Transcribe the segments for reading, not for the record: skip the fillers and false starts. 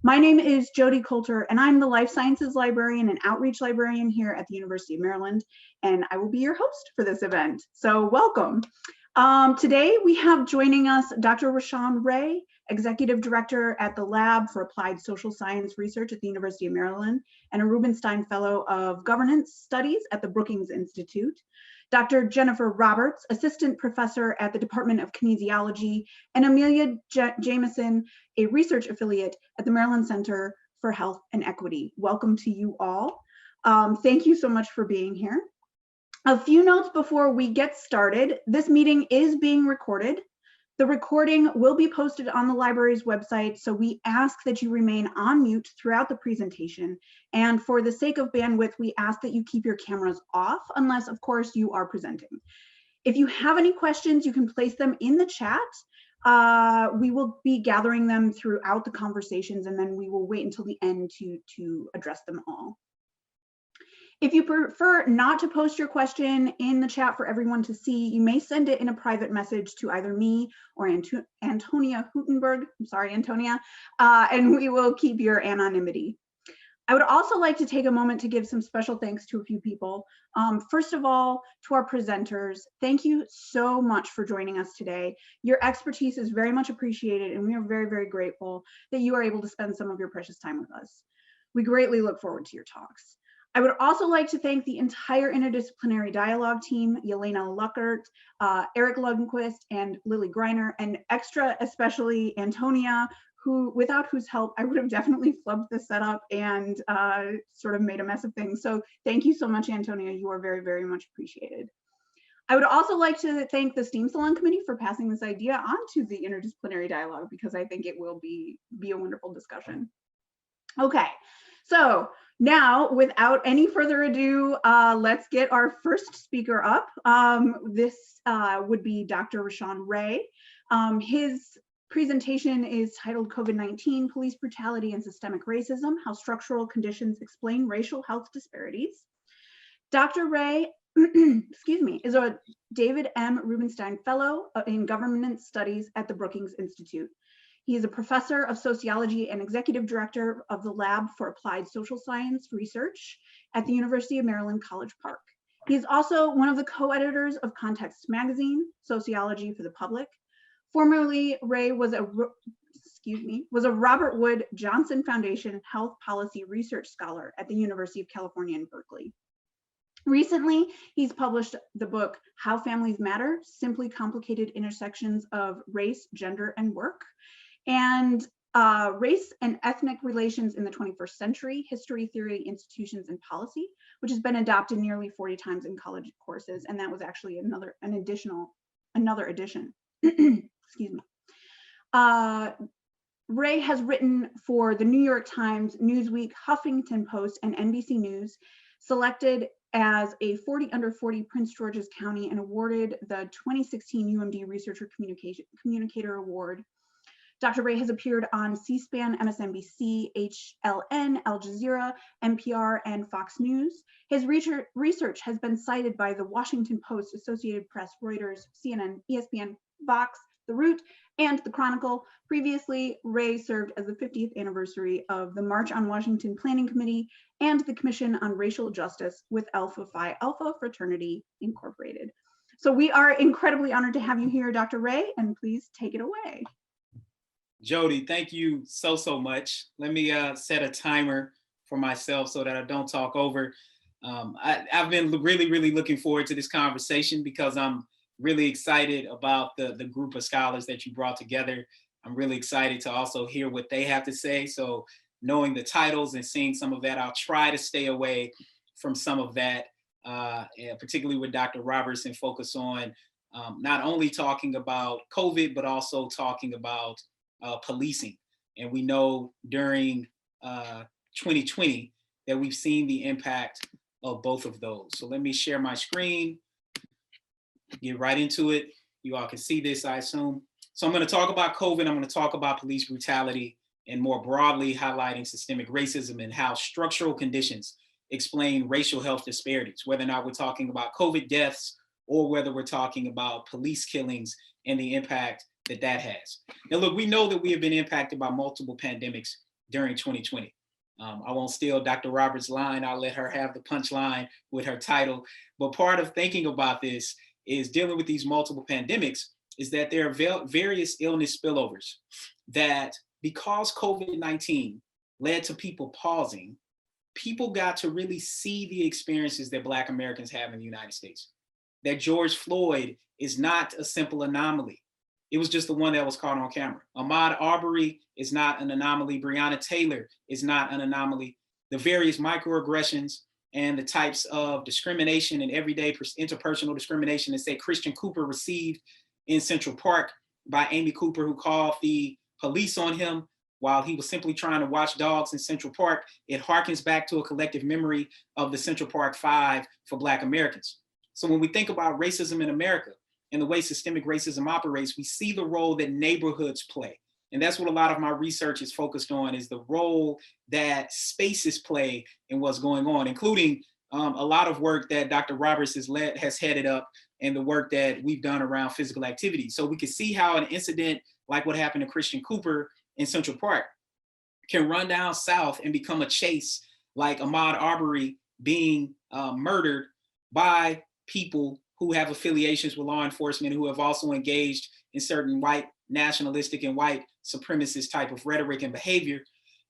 My name is Jody Coulter, and I'm the Life Sciences Librarian and Outreach Librarian here at the University of Maryland, and I will be your host for this event. So welcome. Today we have joining us Dr. Rashawn Ray, Executive Director at the Lab for Applied Social Science Research at the University of Maryland, and a Rubenstein Fellow of Governance Studies at the Brookings Institute. Dr. Jennifer Roberts, Assistant Professor at the Department of Kinesiology, and Amelia Jameson, a research affiliate at the Maryland Center for Health and Equity. Welcome to you all. Thank you so much for being here. A few notes before we get started. This meeting is being recorded. The recording will be posted on the library's website, so we ask that you remain on mute throughout the presentation. And for the sake of bandwidth, we ask that you keep your cameras off, unless, of course, you are presenting. If you have any questions, you can place them in the chat. We will be gathering them throughout the conversations, and then we will wait until the end to address them all. If you prefer not to post your question in the chat for everyone to see, you may send it in a private message to either me or Antonia Hutenberg. I'm sorry, Antonia, and we will keep your anonymity. I would also like to take a moment to give some special thanks to a few people. First of all, to our presenters, thank you so much for joining us today. Your expertise is very much appreciated, and we are very, very grateful that you are able to spend some of your precious time with us. We greatly look forward to your talks. I would also like to thank the entire interdisciplinary dialogue team, Yelena Luckert, Eric Lundquist, and Lily Greiner, and especially Antonia, without whose help I would have definitely flubbed the setup and sort of made a mess of things. So thank you so much, Antonia. You are very, very much appreciated. I would also like to thank the STEAM Salon Committee for passing this idea on to the interdisciplinary dialogue, because I think it will be a wonderful discussion. Okay, so now, without any further ado, let's get our first speaker up. This would be Dr. Rashawn Ray. His presentation is titled COVID-19, Police Brutality and Systemic Racism, How Structural Conditions Explain Racial Health Disparities. Dr. Ray, excuse me, is a David M. Rubenstein Fellow in Government Studies at the Brookings Institute. He is a professor of sociology and executive director of the Lab for Applied Social Science Research at the University of Maryland, College Park. He is also one of the co-editors of Context Magazine, Sociology for the Public. Formerly, Ray was a Robert Wood Johnson Foundation Health Policy Research Scholar at the University of California in Berkeley. Recently, he's published the book, How Families Matter, Simply Complicated Intersections of Race, Gender, and Work, and Race and Ethnic Relations in the 21st Century, History, Theory, Institutions, and Policy, which has been adopted nearly 40 times in college courses, and that was actually another edition. Excuse me. Ray has written for the New York Times, Newsweek, Huffington Post, and NBC News, selected as a 40 under 40 Prince George's County, and awarded the 2016 UMD Researcher Communicator Award. Dr. Ray has appeared on C-SPAN, MSNBC, HLN, Al Jazeera, NPR, and Fox News. His research has been cited by the Washington Post, Associated Press, Reuters, CNN, ESPN, Vox, The Root, and The Chronicle. Previously, Ray served as the 50th anniversary of the March on Washington Planning Committee and the Commission on Racial Justice with Alpha Phi Alpha Fraternity Incorporated. So we are incredibly honored to have you here, Dr. Ray, and please take it away. Jody, thank you so much. Let me set a timer for myself so that I don't talk over. I've been really looking forward to this conversation because I'm really excited about the group of scholars that you brought together. I'm really excited to also hear what they have to say. So knowing the titles and seeing some of that, I'll try to stay away from some of that, particularly with Dr. Roberts, and focus on not only talking about COVID, but also talking about policing. And we know during 2020 that we've seen the impact of both of those. So let me share my screen, get right into it. You all can see this, I assume. So I'm going to talk about COVID. I'm going to talk about police brutality, and more broadly highlighting systemic racism and how structural conditions explain racial health disparities, whether or not we're talking about COVID deaths or whether we're talking about police killings and the impact that has. Now, look, we know that we have been impacted by multiple pandemics during 2020. I won't steal Dr. Roberts' line. I'll let her have the punchline with her title. But part of thinking about this is dealing with these multiple pandemics is that there are various illness spillovers that, because COVID-19 led to people pausing, people got to really see the experiences that Black Americans have in the United States. That George Floyd is not a simple anomaly. It was just the one that was caught on camera. Ahmaud Arbery is not an anomaly. Breonna Taylor is not an anomaly. The various microaggressions and the types of discrimination and everyday interpersonal discrimination that, say, Christian Cooper received in Central Park by Amy Cooper, who called the police on him while he was simply trying to watch dogs in Central Park, it harkens back to a collective memory of the Central Park Five for Black Americans. So when we think about racism in America and the way systemic racism operates, we see the role that neighborhoods play. And that's what a lot of my research is focused on, is the role that spaces play in what's going on, including a lot of work that Dr. Roberts has headed up and the work that we've done around physical activity. So we can see how an incident like what happened to Christian Cooper in Central Park can run down south and become a chase like Ahmaud Arbery being murdered by people who have affiliations with law enforcement, who have also engaged in certain white nationalistic and white supremacist type of rhetoric and behavior,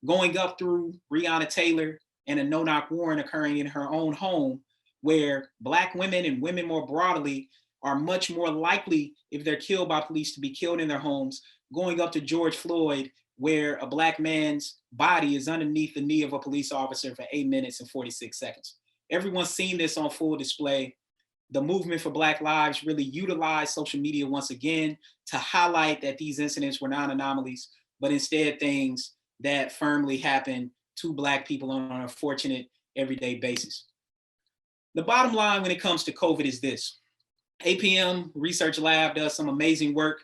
going up through Breonna Taylor and a no-knock warrant occurring in her own home, where Black women and women more broadly are much more likely, if they're killed by police, to be killed in their homes, going up to George Floyd, where a Black man's body is underneath the knee of a police officer for 8 minutes and 46 seconds. Everyone's seen this on full display. The movement for Black Lives really utilized social media once again to highlight that these incidents were not anomalies, but instead things that firmly happen to Black people on an unfortunate everyday basis. The bottom line when it comes to COVID is this. APM Research Lab does some amazing work.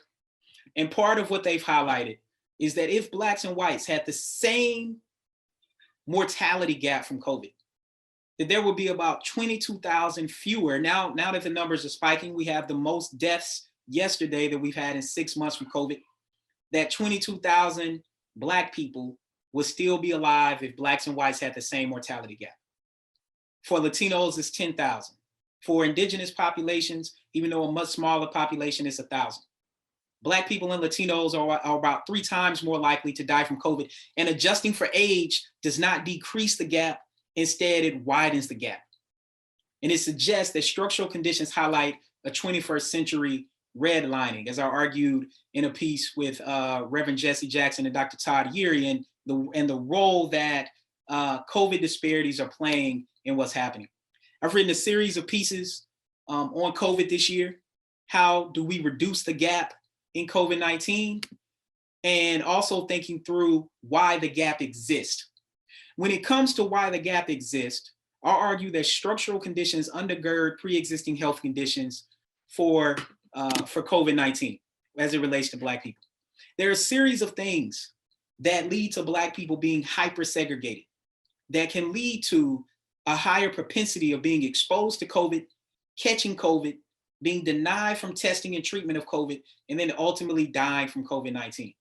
And part of what they've highlighted is that if Blacks and whites had the same mortality gap from COVID, that there would be about 22,000 fewer. Now that the numbers are spiking, we have the most deaths yesterday that we've had in 6 months from COVID, that 22,000 Black people would still be alive if Blacks and whites had the same mortality gap. For Latinos, it's 10,000. For indigenous populations, even though a much smaller population, it's 1,000. Black people and Latinos are about 3 times more likely to die from COVID, and adjusting for age does not decrease the gap. Instead, it widens the gap. And it suggests that structural conditions highlight a 21st century redlining, as I argued in a piece with Reverend Jesse Jackson and Dr. Todd Yeary, and the role that COVID disparities are playing in what's happening. I've written a series of pieces on COVID this year. How do we reduce the gap in COVID-19? And also thinking through why the gap exists. When it comes to why the gap exists, I'll argue that structural conditions undergird pre-existing health conditions for COVID-19 as it relates to Black people. There are a series of things that lead to Black people being hyper-segregated, that can lead to a higher propensity of being exposed to COVID, catching COVID, being denied from testing and treatment of COVID, and then ultimately dying from COVID-19.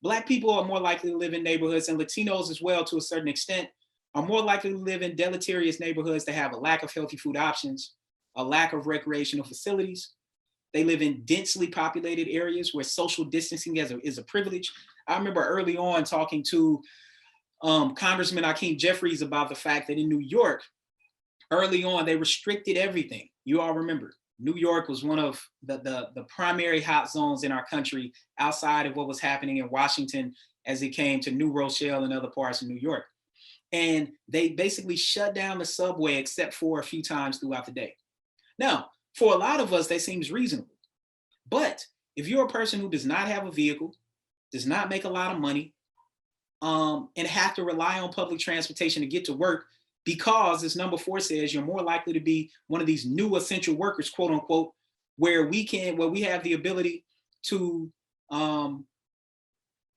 Black people are more likely to live in neighborhoods, and Latinos as well, to a certain extent, are more likely to live in deleterious neighborhoods that have a lack of healthy food options, a lack of recreational facilities. They live in densely populated areas where social distancing is a privilege. I remember early on talking to Congressman Hakeem Jeffries about the fact that in New York, early on, they restricted everything. You all remember. New York was one of the primary hot zones in our country outside of what was happening in Washington as it came to New Rochelle and other parts of New York. And they basically shut down the subway except for a few times throughout the day. Now, for a lot of us, that seems reasonable. But if you're a person who does not have a vehicle, does not make a lot of money, and have to rely on public transportation to get to work, because, as number 4 says, you're more likely to be one of these new essential workers, quote unquote, where we have the ability to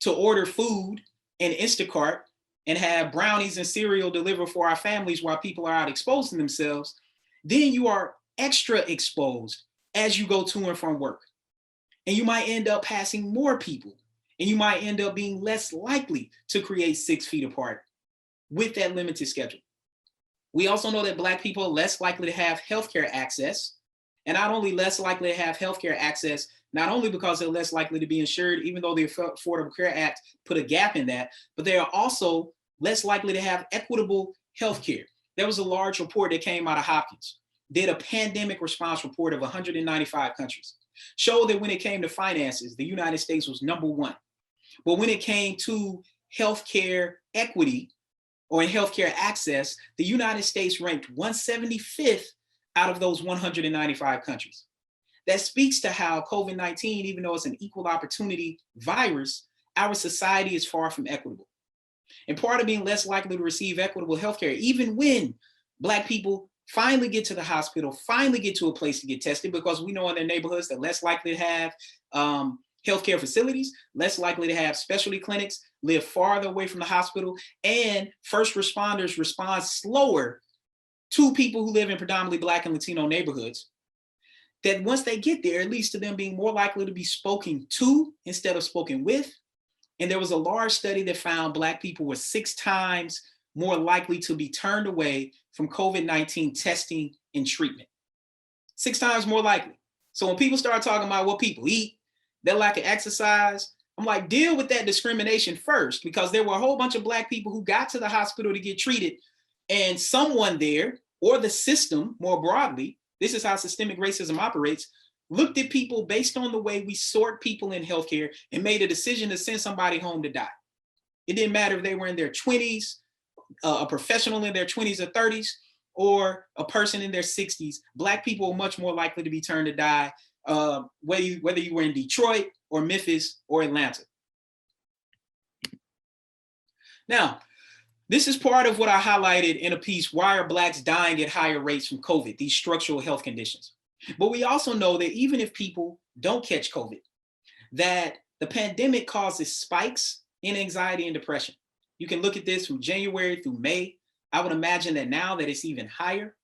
order food and Instacart and have brownies and cereal delivered for our families while people are out exposing themselves. Then you are extra exposed as you go to and from work. And you might end up passing more people. And you might end up being less likely to create 6 feet apart with that limited schedule. We also know that Black people are less likely to have healthcare access, and not only less likely to have healthcare access, not only because they're less likely to be insured, even though the Affordable Care Act put a gap in that, but they are also less likely to have equitable healthcare. There was a large report that came out of Hopkins, did a pandemic response report of 195 countries, showed that when it came to finances, the United States was #1. But when it came to healthcare equity or in healthcare access, the United States ranked 175th out of those 195 countries. That speaks to how COVID-19, even though it's an equal opportunity virus, our society is far from equitable. And part of being less likely to receive equitable healthcare, even when Black people finally get to the hospital, finally get to a place to get tested, because we know in their neighborhoods they're less likely to have healthcare facilities, less likely to have specialty clinics, live farther away from the hospital, and first responders respond slower to people who live in predominantly Black and Latino neighborhoods. That once they get there, it leads to them being more likely to be spoken to instead of spoken with. And there was a large study that found Black people were 6 times more likely to be turned away from COVID-19 testing and treatment. 6 times more likely. So when people start talking about what people eat, their lack of exercise, I'm like, deal with that discrimination first, because there were a whole bunch of Black people who got to the hospital to get treated, and someone there, or the system more broadly, this is how systemic racism operates, looked at people based on the way we sort people in healthcare and made a decision to send somebody home to die. It didn't matter if they were in their 20s, a professional in their 20s or 30s, or a person in their 60s. Black people are much more likely to be turned to die, whether you were in Detroit or Memphis or Atlanta. Now, this is part of what I highlighted in a piece, why are Blacks dying at higher rates from COVID, these structural health conditions. But we also know that even if people don't catch COVID, that the pandemic causes spikes in anxiety and depression. You can look at this from January through May. I would imagine that now that it's even higher.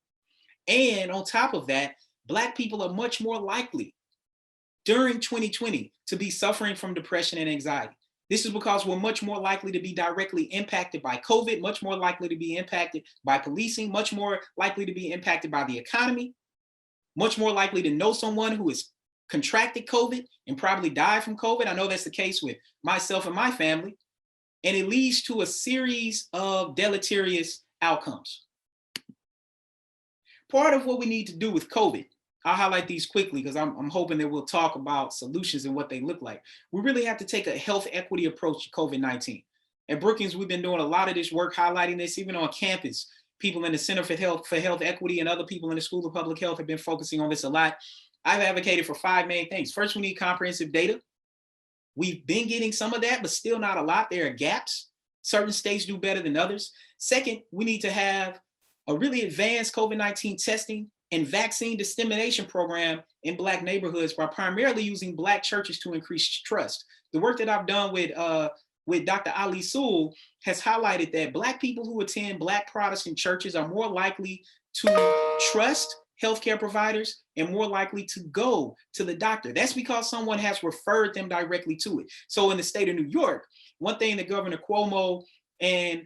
And on top of that, Black people are much more likely during 2020 to be suffering from depression and anxiety. This is because we're much more likely to be directly impacted by COVID, much more likely to be impacted by policing, much more likely to be impacted by the economy, much more likely to know someone who has contracted COVID and probably died from COVID. I know that's the case with myself and my family. And it leads to a series of deleterious outcomes. Part of what we need to do with COVID, I'll highlight these quickly because I'm hoping that we'll talk about solutions and what they look like. We really have to take a health equity approach to COVID-19. At Brookings, we've been doing a lot of this work highlighting this, even on campus. People in the Center for Health Equity and other people in the School of Public Health have been focusing on this a lot. I've advocated for 5 main things. First, we need comprehensive data. We've been getting some of that, but still not a lot. There are gaps. Certain states do better than others. Second, we need to have a really advanced COVID-19 testing and vaccine dissemination program in Black neighborhoods by primarily using Black churches to increase trust. The work that I've done with Dr. Ali Sewell has highlighted that Black people who attend Black Protestant churches are more likely to trust healthcare providers and more likely to go to the doctor. That's because someone has referred them directly to it. So in the state of New York, one thing that Governor Cuomo and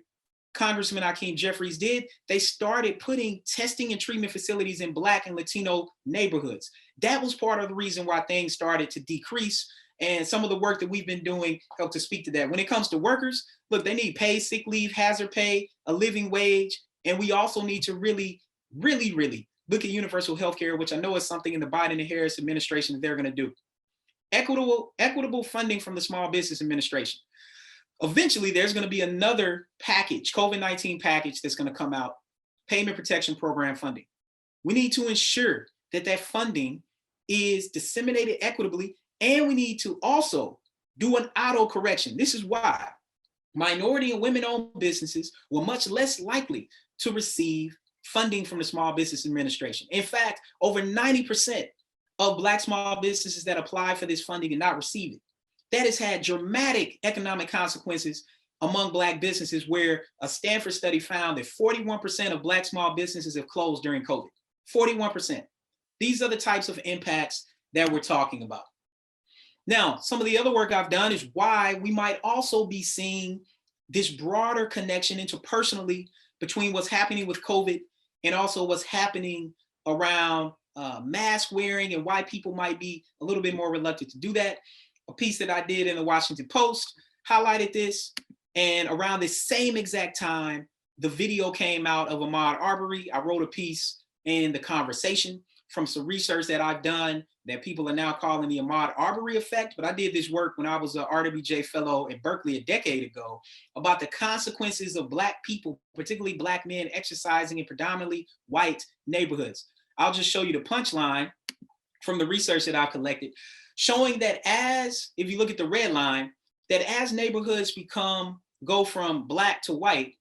Congressman Hakeem Jeffries did, they started putting testing and treatment facilities in Black and Latino neighborhoods. That was part of the reason why things started to decrease. And some of the work that we've been doing helped to speak to that. When it comes to workers, look, they need paid sick leave, hazard pay, a living wage. And we also need to really look at universal health care, which I know is something in the Biden and Harris administration that they're going to do. Equitable funding from the Small Business Administration. Eventually, there's going to be another package, COVID-19 package that's going to come out, payment protection program funding. We need to ensure that that funding is disseminated equitably, and we need to also do an auto correction. This is why minority and women-owned businesses were much less likely to receive funding from the Small Business Administration. In fact, over 90% of Black small businesses that apply for this funding did not receive it. That has had dramatic economic consequences among Black businesses, where a Stanford study found that 41% of Black small businesses have closed during COVID. 41%. These are the types of impacts that we're talking about. Now, some of the other work I've done is why we might also be seeing this broader connection interpersonally between what's happening with COVID and also what's happening around mask wearing and why people might be a little bit more reluctant to do that. A piece that I did in the Washington Post highlighted this, and around the same exact time, the video came out of Ahmaud Arbery. I wrote a piece in The Conversation from some research that I've done that people are now calling the Ahmaud Arbery effect, but I did this work when I was an RWJ fellow at Berkeley a decade ago about the consequences of Black people, particularly Black men, exercising in predominantly white neighborhoods. I'll just show you the punchline from the research that I've collected, showing that if you look at the red line, that as neighborhoods go from Black to white,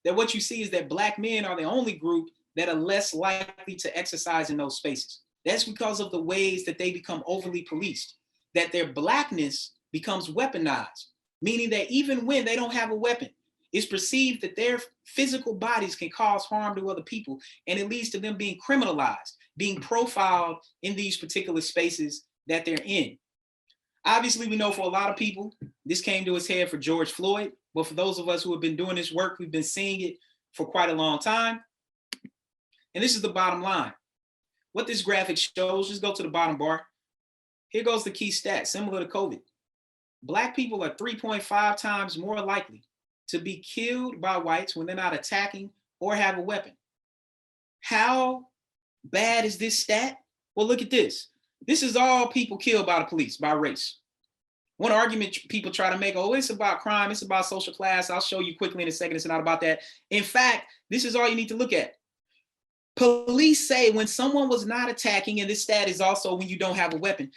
that what you see is that Black men are the only group that are less likely to exercise in those spaces. That's because of the ways that they become overly policed, that their Blackness becomes weaponized, meaning that even when they don't have a weapon, it's perceived that their physical bodies can cause harm to other people, and it leads to them being criminalized, being profiled in these particular spaces that they're in. Obviously, we know for a lot of people, this came to its head for George Floyd, but for those of us who have been doing this work, we've been seeing it for quite a long time. And this is the bottom line. What this graphic shows, just go to the bottom bar. Here goes the key stat, similar to COVID. Black people are 3.5 times more likely to be killed by whites when they're not attacking or have a weapon. How bad is this stat? Well, look at this. This is all people killed by the police, by race. One argument people try to make, oh, it's about crime, it's about social class. I'll show you quickly in a second, it's not about that. In fact, this is all you need to look at. Police say when someone was not attacking, and this stat is also when you don't have a weapon,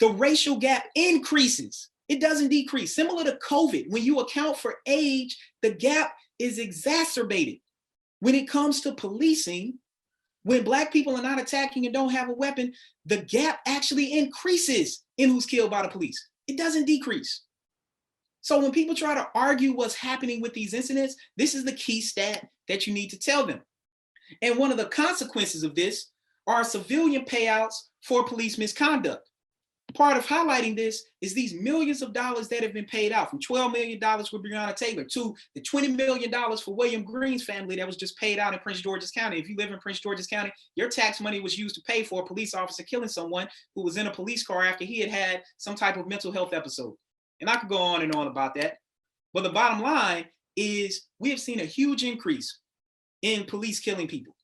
the racial gap increases. It doesn't decrease. Similar to COVID, when you account for age, the gap is exacerbated. When it comes to policing, when Black people are not attacking and don't have a weapon, the gap actually increases in who's killed by the police. It doesn't decrease. So when people try to argue what's happening with these incidents, this is the key stat that you need to tell them. And one of the consequences of this are civilian payouts for police misconduct. Part of highlighting this is these millions of dollars that have been paid out, from $12 million for Breonna Taylor to the $20 million for William Green's family that was just paid out in Prince George's County. If you live in Prince George's County, your tax money was used to pay for a police officer killing someone who was in a police car after he had had some type of mental health episode. And I could go on and on about that. But the bottom line is we have seen a huge increase in police killing people.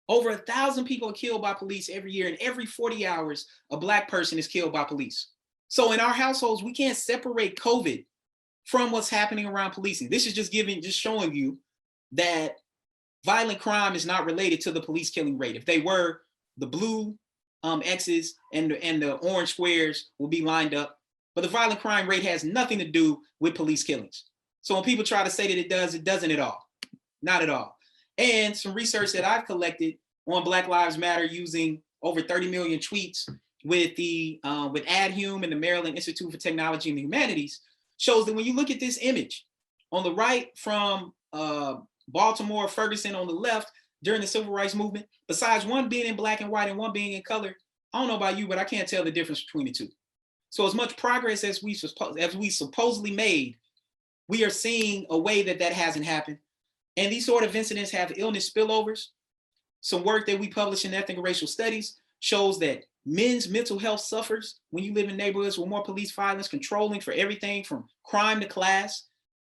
Over 1,000 people are killed by police every year, and every 40 hours, a Black person is killed by police. So in our households, we can't separate COVID from what's happening around policing. This is just showing you that violent crime is not related to the police killing rate. If they were, the blue X's and the orange squares will be lined up. But the violent crime rate has nothing to do with police killings. So when people try to say that it doesn't at all. Not at all. And some research that I've collected on Black Lives Matter using over 30 million tweets with AdHum and the Maryland Institute for Technology and the Humanities shows that when you look at this image on the right from Baltimore, Ferguson on the left during the Civil Rights Movement, besides one being in black and white and one being in color, I don't know about you, but I can't tell the difference between the two. So as much progress as we supposedly made, we are seeing a way that hasn't happened. And these sort of incidents have illness spillovers. Some work that we published in Ethnic and Racial Studies shows that men's mental health suffers when you live in neighborhoods with more police violence, controlling for everything from crime to class.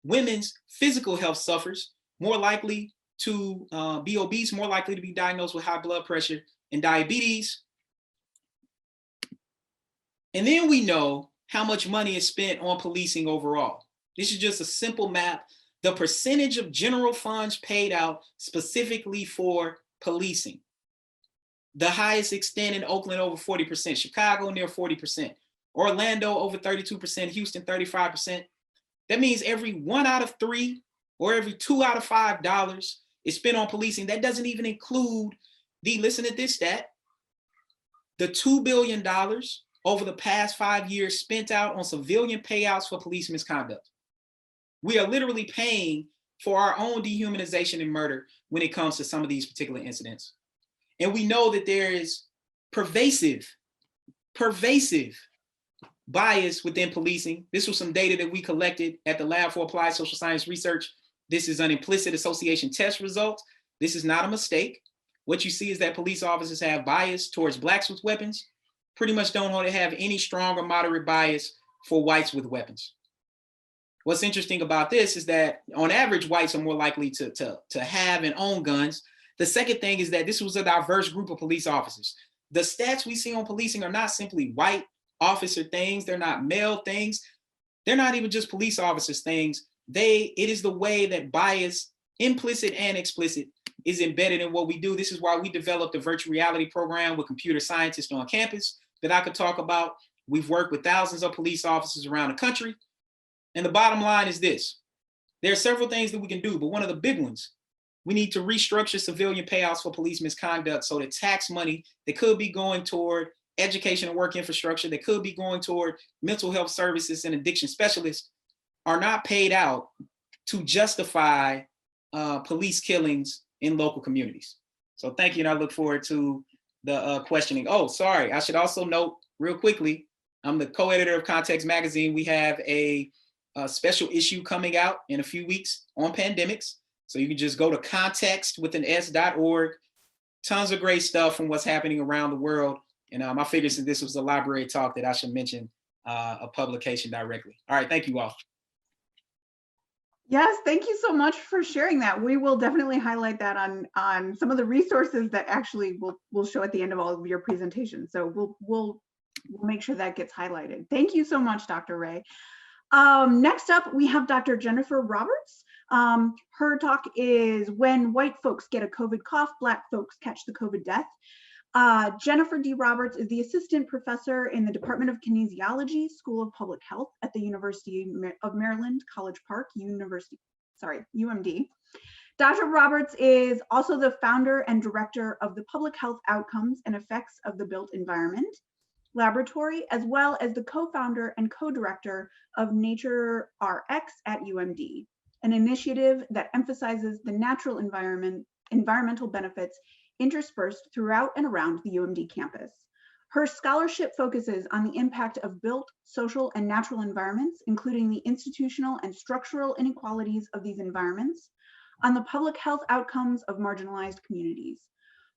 Women's physical health suffers, more likely to be obese, more likely to be diagnosed with high blood pressure and diabetes. And then we know how much money is spent on policing overall. This is just a simple map. The percentage of general funds paid out specifically for policing. The highest extent in Oakland, over 40%, Chicago near 40%, Orlando over 32%, Houston 35%. That means every 1 out of 3 or every 2 out of $5 is spent on policing. That doesn't even include listen to this stat, the $2 billion over the past 5 years spent out on civilian payouts for police misconduct. We are literally paying for our own dehumanization and murder when it comes to some of these particular incidents. And we know that there is pervasive bias within policing. This was some data that we collected at the Lab for Applied Social Science Research. This is an implicit association test result. This is not a mistake. What you see is that police officers have bias towards Blacks with weapons, pretty much don't have any strong or moderate bias for whites with weapons. What's interesting about this is that on average, whites are more likely to have and own guns. The second thing is that this was a diverse group of police officers. The stats we see on policing are not simply white officer things. They're not male things. They're not even just police officers things. It is the way that bias, implicit and explicit, is embedded in what we do. This is why we developed a virtual reality program with computer scientists on campus that I could talk about. We've worked with thousands of police officers around the country. And the bottom line is this. There are several things that we can do, but one of the big ones, we need to restructure civilian payouts for police misconduct so that tax money that could be going toward education and work infrastructure, that could be going toward mental health services and addiction specialists, are not paid out to justify police killings in local communities. So thank you, and I look forward to the questioning. Oh, sorry, I should also note real quickly, I'm the co-editor of Context Magazine. We have a special issue coming out in a few weeks on pandemics. So you can just go to context.org. Tons of great stuff from what's happening around the world. And I figured since this was a library talk that I should mention a publication directly. All right, thank you all. Yes, thank you so much for sharing that. We will definitely highlight that on some of the resources that actually we'll show at the end of all of your presentations. So we'll make sure that gets highlighted. Thank you so much, Dr. Ray. Next up, we have Dr. Jennifer Roberts. Her talk is When White Folks Get a COVID Cough, Black Folks Catch the COVID Death. Jennifer D. Roberts is the assistant professor in the Department of Kinesiology, School of Public Health at the University of Maryland, College Park, UMD. Dr. Roberts is also the founder and director of the Public Health Outcomes and Effects of the Built Environment Laboratory, as well as the co-founder and co-director of Nature RX at UMD, an initiative that emphasizes the natural environmental benefits interspersed throughout and around the UMD campus. Her scholarship focuses on the impact of built, social, and natural environments, including the institutional and structural inequalities of these environments, on the public health outcomes of marginalized communities.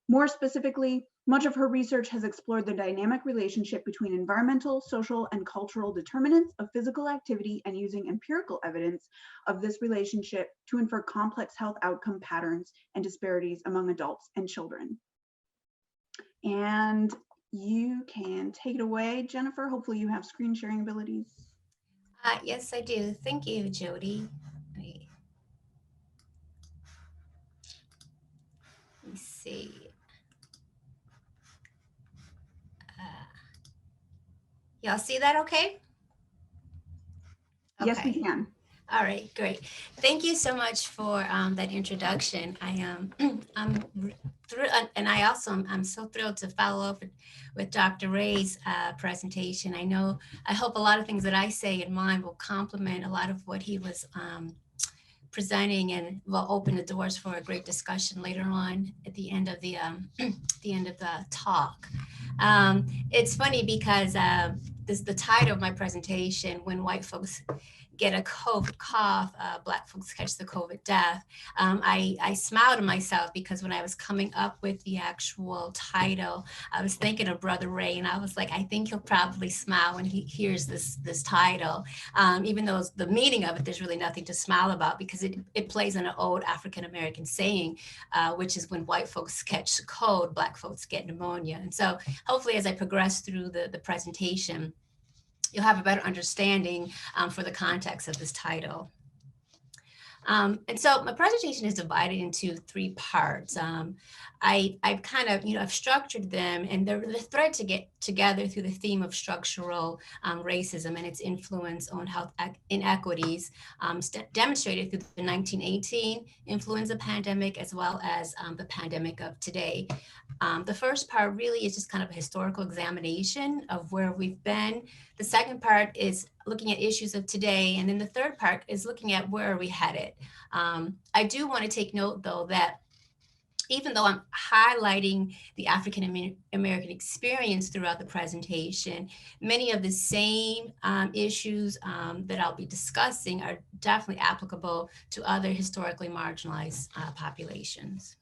More specifically, much of her research has explored the dynamic relationship between environmental, social, and cultural determinants of physical activity and using empirical evidence of this relationship to infer complex health outcome patterns and disparities among adults and children. And you can take it away, Jennifer. Hopefully you have screen sharing abilities. Yes, I do. Thank you, Jody. Let me see. Y'all see that okay? Yes, we can. All right, great. Thank you so much for that introduction. I'm and I'm so thrilled to follow up with Dr. Ray's presentation. I hope a lot of things that I say in mine will complement a lot of what he was presenting, and will open the doors for a great discussion later on at the end of the talk. It's funny because the title of my presentation, When White Folks Get a COVID Cough, Black Folks Catch the COVID Death. I smiled to myself because when I was coming up with the actual title, I was thinking of Brother Ray, and I was like, I think he'll probably smile when he hears this title, even though the meaning of it, there's really nothing to smile about, because it plays on an old African-American saying, which is when white folks catch the cold, Black folks get pneumonia. And so hopefully as I progress through the presentation, you'll have a better understanding for the context of this title. And so my presentation is divided into 3 parts. I've kind of, I've structured them, and they're the thread to get together through the theme of structural racism and its influence on health inequities, demonstrated through the 1918 influenza pandemic, as well as the pandemic of today. The first part really is just kind of a historical examination of where we've been. The second part is looking at issues of today. And then the third part is looking at where are we headed. I do want to take note, though, that even though I'm highlighting the African American experience throughout the presentation, many of the same issues that I'll be discussing are definitely applicable to other historically marginalized populations.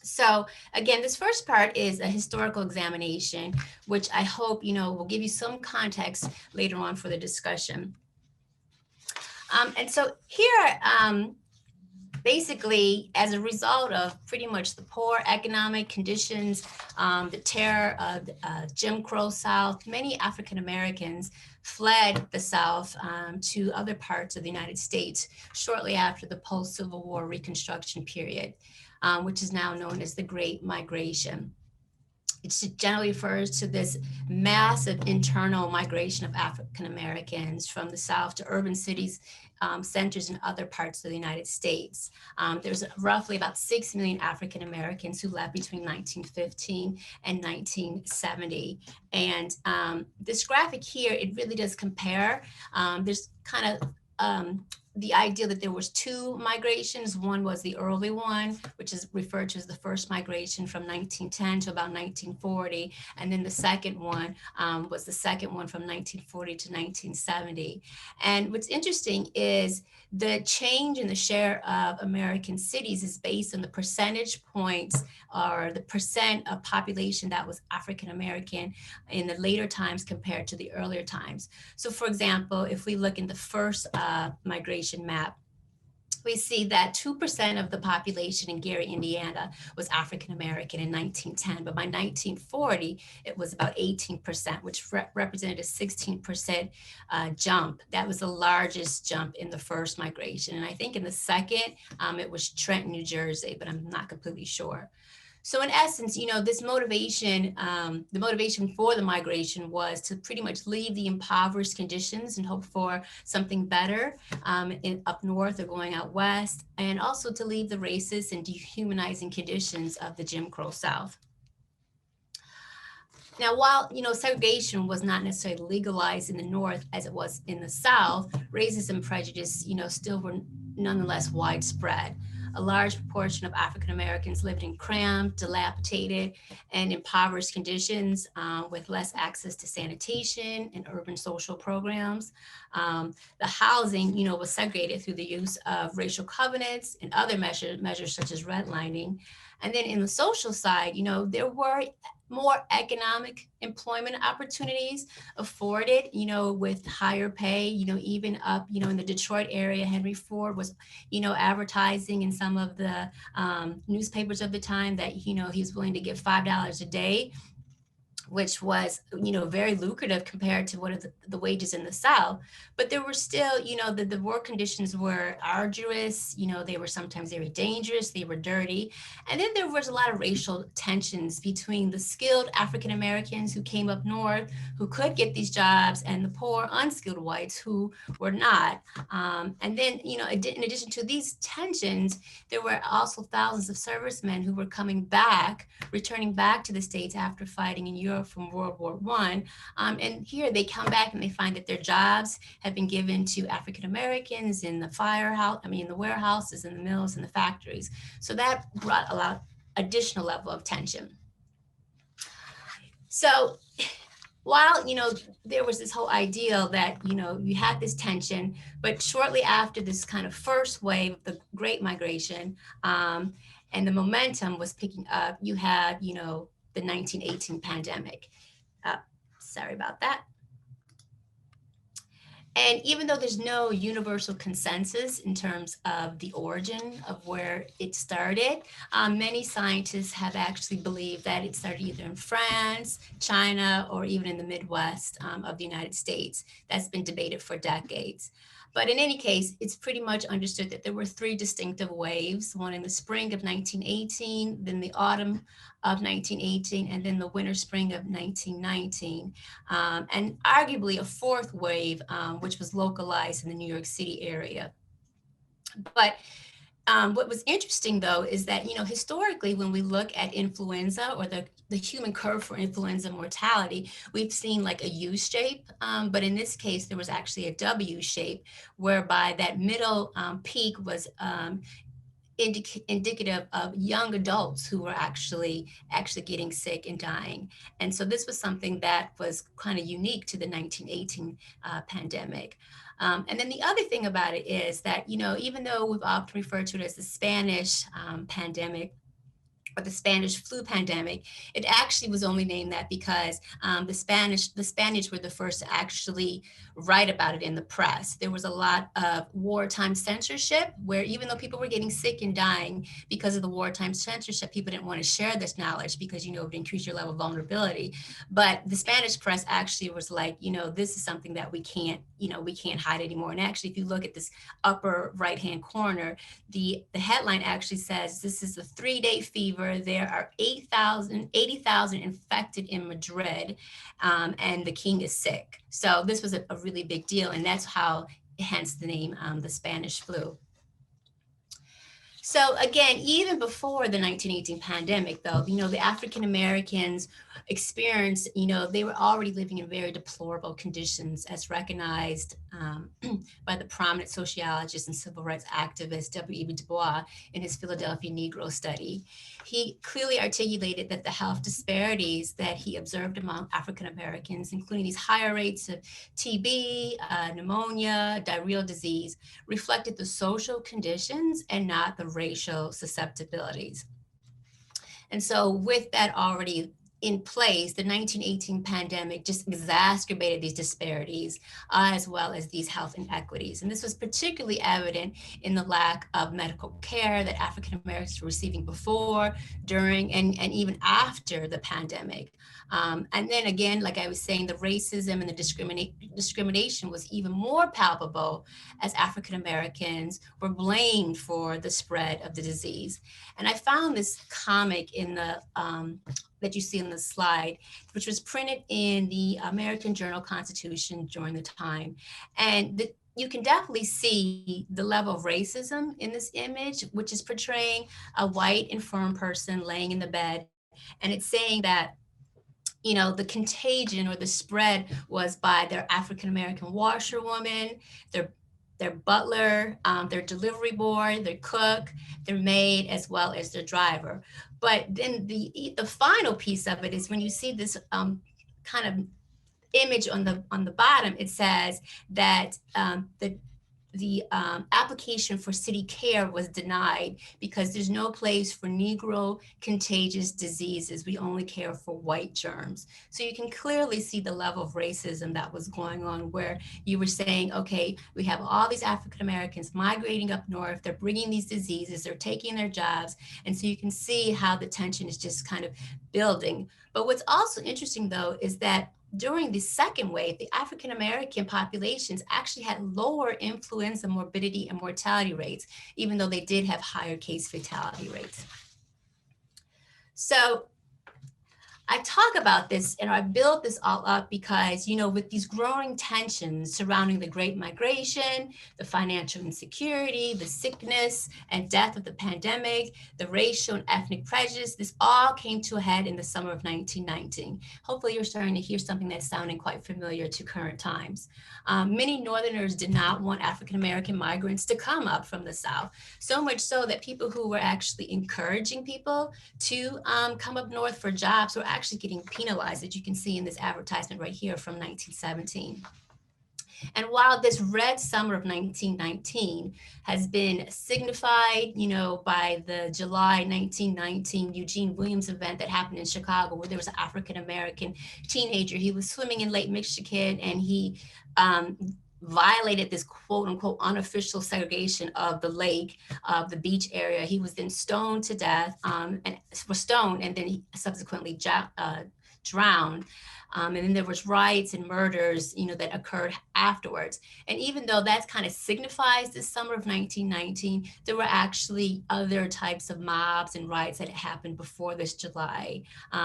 So again, this first part is a historical examination, which I hope, will give you some context later on for the discussion. And so here, basically, as a result of pretty much the poor economic conditions, the terror of Jim Crow South, many African Americans fled the South to other parts of the United States shortly after the post-Civil War Reconstruction period, which is now known as the Great Migration. It generally refers to this massive internal migration of African Americans from the South to urban cities, centers in other parts of the United States. There's roughly about 6 million African Americans who left between 1915 and 1970. And this graphic here, it really does compare. There's kind of the idea that there was two migrations. One was the early one, which is referred to as the first migration from 1910 to about 1940. And then the second one was the second one from 1940 to 1970. And what's interesting is the change in the share of American cities is based on the percentage points or the percent of population that was African American in the later times compared to the earlier times. So for example, if we look in the first migration map, we see that 2% of the population in Gary, Indiana was African American in 1910, but by 1940, it was about 18%, which represented a 16% jump. That was the largest jump in the first migration. And I think in the second, it was Trenton, New Jersey, but I'm not completely sure. So in essence, this motivation, the motivation for the migration was to pretty much leave the impoverished conditions and hope for something better up north or going out west, and also to leave the racist and dehumanizing conditions of the Jim Crow South. Now, while, segregation was not necessarily legalized in the North as it was in the South, racism and prejudice, still were nonetheless widespread. A large proportion of African Americans lived in cramped, dilapidated, and impoverished conditions with less access to sanitation and urban social programs. The housing, was segregated through the use of racial covenants and other measures such as redlining. And then in the social side, there were more economic employment opportunities afforded, with higher pay, even up, in the Detroit area. Henry Ford was, advertising in some of the newspapers of the time that, he was willing to give $5 a day, which was, very lucrative compared to what are the wages in the South. But there were still, the work conditions were arduous, they were sometimes very dangerous, they were dirty. And then there was a lot of racial tensions between the skilled African Americans who came up north, who could get these jobs, and the poor, unskilled whites who were not. And then, in addition to these tensions, there were also thousands of servicemen who were returning back to the States after fighting in Europe from World War I. And here they come back and they find that their jobs have been given to African Americans in the the warehouses and the mills and the factories. So that brought a lot additional level of tension. So while, there was this whole ideal that, you had this tension, but shortly after this kind of first wave of the Great Migration, and the momentum was picking up, you had, the 1918 pandemic. Sorry about that. And even though there's no universal consensus in terms of the origin of where it started, many scientists have actually believed that it started either in France, China, or even in the Midwest of the United States. That's been debated for decades. But in any case, it's pretty much understood that there were three distinctive waves, one in the spring of 1918, then the autumn of 1918, and then the winter spring of 1919. And arguably a fourth wave, which was localized in the New York City area. But what was interesting, though, is that, historically, when we look at influenza or the human curve for influenza mortality, we've seen like a U shape. But in this case, there was actually a W shape, whereby that middle peak was indicative of young adults who were actually getting sick and dying. And so this was something that was kind of unique to the 1918 pandemic. And then the other thing about it is that, you know, even though we've often referred to it as the Spanish pandemic, or the Spanish flu pandemic, it actually was only named that because the Spanish were the first to actually write about it in the press. There was a lot of wartime censorship where even though people were getting sick and dying because of the wartime censorship, people didn't want to share this knowledge because, you know, it would increase your level of vulnerability. But the Spanish press actually was like, you know, this is something that we can't hide anymore. And actually, if you look at this upper right-hand corner, the headline actually says, this is a 3-day fever. There are 80,000 infected in Madrid, and the king is sick. So this was a really big deal, and that's how, hence the name, the Spanish flu. So again, even before the 1918 pandemic, though, you know, the African Americans experienced, you know, they were already living in very deplorable conditions as recognized by the prominent sociologist and civil rights activist W.E.B. Du Bois in his Philadelphia Negro study. He clearly articulated that the health disparities that he observed among African Americans, including these higher rates of TB, pneumonia, diarrheal disease, reflected the social conditions and not the racial susceptibilities. And so with that already in place, the 1918 pandemic just exacerbated these disparities as well as these health inequities. And this was particularly evident in the lack of medical care that African Americans were receiving before, during, and even after the pandemic. And then again, like I was saying, the racism and the discrimination was even more palpable as African Americans were blamed for the spread of the disease. And I found this comic in the that you see in the slide, which was printed in the American Journal-Constitution during the time. And you can definitely see the level of racism in this image, which is portraying a white infirm person laying in the bed. And it's saying that, you know, the contagion or the spread was by their African-American washerwoman, their butler, their delivery boy, their cook, their maid, as well as their driver. But then the final piece of it is when you see this kind of image on the bottom, it says that the application for city care was denied because there's no place for Negro contagious diseases. We only care for white germs. So you can clearly see the level of racism that was going on, where you were saying, okay, we have all these African Americans migrating up north, they're bringing these diseases, they're taking their jobs. And so you can see how the tension is just kind of building. But what's also interesting though, is that during the second wave, the African-American populations actually had lower influenza morbidity and mortality rates, even though they did have higher case fatality rates. So I talk about this and I build this all up because, you know, with these growing tensions surrounding the Great Migration, the financial insecurity, the sickness and death of the pandemic, the racial and ethnic prejudice, this all came to a head in the summer of 1919. Hopefully you're starting to hear something that's sounding quite familiar to current times. Many Northerners did not want African-American migrants to come up from the South, so much so that people who were actually encouraging people to come up north for jobs were actually getting penalized, as you can see in this advertisement right here from 1917. And while this red summer of 1919 has been signified, you know, by the July 1919 Eugene Williams event that happened in Chicago, where there was an African-American teenager, he was swimming in Lake Michigan and he violated this quote unquote unofficial segregation of the lake, of the beach area. He was then stoned to death and then he subsequently drowned. And then there was riots and murders, you know, that occurred afterwards. And even though that kind of signifies this summer of 1919, there were actually other types of mobs and riots that had happened before this July.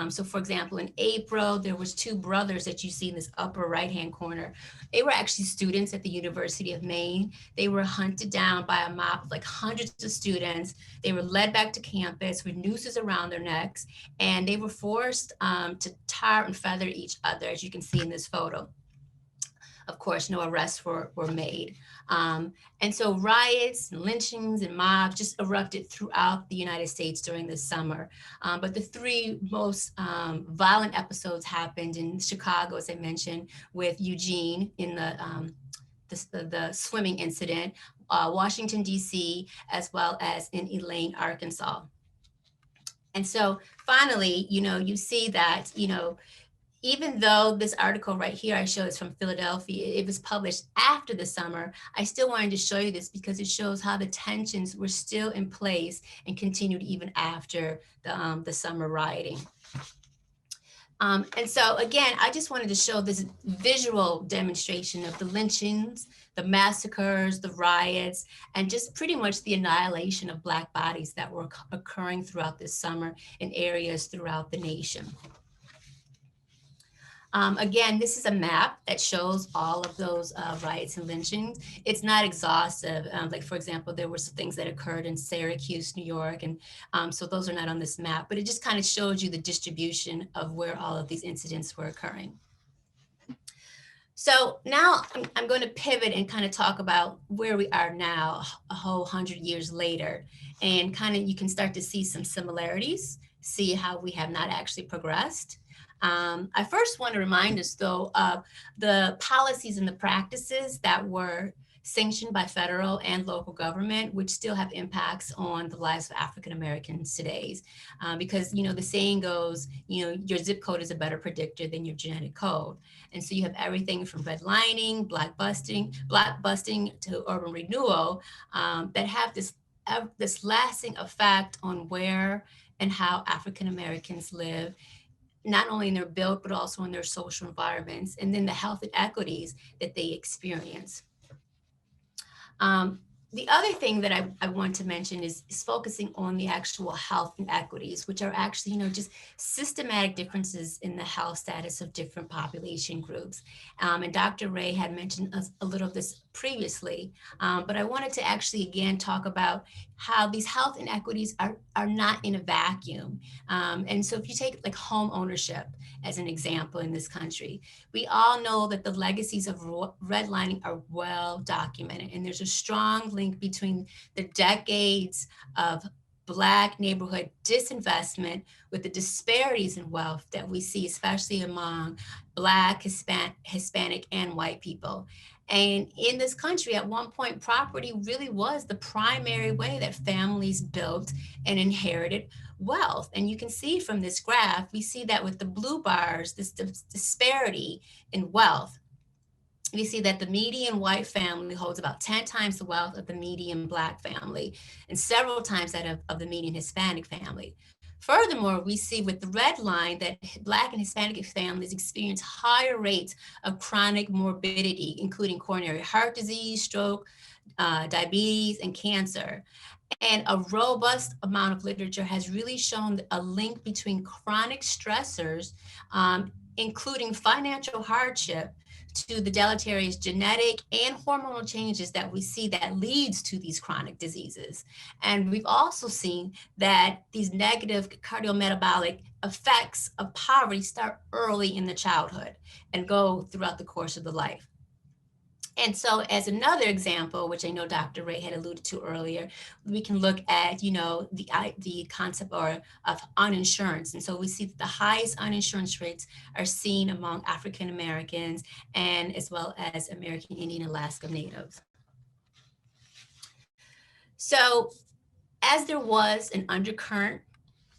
So for example, in April, there was two brothers that you see in this upper right-hand corner. They were actually students at the University of Maine. They were hunted down by a mob of like hundreds of students. They were led back to campus with nooses around their necks, and they were forced to tar and feather each other, as you can see in this photo. Of course, no arrests were made. And so riots, lynchings, and mobs just erupted throughout the United States during the summer. But the three most violent episodes happened in Chicago, as I mentioned, with Eugene in the swimming incident, Washington, D.C., as well as in Elaine, Arkansas. And so finally, you see that, even though this article right here I show is from Philadelphia, it was published after the summer, I still wanted to show you this because it shows how the tensions were still in place and continued even after the summer rioting. And so again, I just wanted to show this visual demonstration of the lynchings, the massacres, the riots, and just pretty much the annihilation of Black bodies that were occurring throughout this summer in areas throughout the nation. Again, this is a map that shows all of those riots and lynchings. It's not exhaustive. Like, for example, there were some things that occurred in Syracuse, New York, and so those are not on this map, but it just kind of shows you the distribution of where all of these incidents were occurring. So now I'm going to pivot and kind of talk about where we are now, a whole 100 years later, and kind of you can start to see some similarities, see how we have not actually progressed. I first want to remind us, though, of the policies and the practices that were sanctioned by federal and local government, which still have impacts on the lives of African Americans today. Because, the saying goes, your zip code is a better predictor than your genetic code. And so you have everything from redlining, block busting to urban renewal that have this lasting effect on where and how African Americans live, not only in their built, but also in their social environments, and then the health inequities that they experience. The other thing that I want to mention is focusing on the actual health inequities, which are actually, just systematic differences in the health status of different population groups. And Dr. Ray had mentioned a little of this previously, but I wanted to actually, again, talk about how these health inequities are not in a vacuum. And so if you take like home ownership as an example in this country, we all know that the legacies of redlining are well documented, and there's a strong link between the decades of Black neighborhood disinvestment with the disparities in wealth that we see, especially among Black, Hispanic, and white people. And in this country, at one point, property really was the primary way that families built and inherited wealth. And you can see from this graph, we see that with the blue bars, this disparity in wealth. We see that the median white family holds about 10 times the wealth of the median Black family and several times that of the median Hispanic family. Furthermore, we see with the red line that Black and Hispanic families experience higher rates of chronic morbidity, including coronary heart disease, stroke, diabetes, and cancer. And a robust amount of literature has really shown a link between chronic stressors, including financial hardship, to the deleterious genetic and hormonal changes that we see that leads to these chronic diseases. And we've also seen that these negative cardiometabolic effects of poverty start early in the childhood and go throughout the course of the life. And so as another example, which I know Dr. Ray had alluded to earlier, we can look at, the concept of uninsurance. And so we see that the highest uninsurance rates are seen among African Americans and as well as American Indian Alaska Natives. So as there was an undercurrent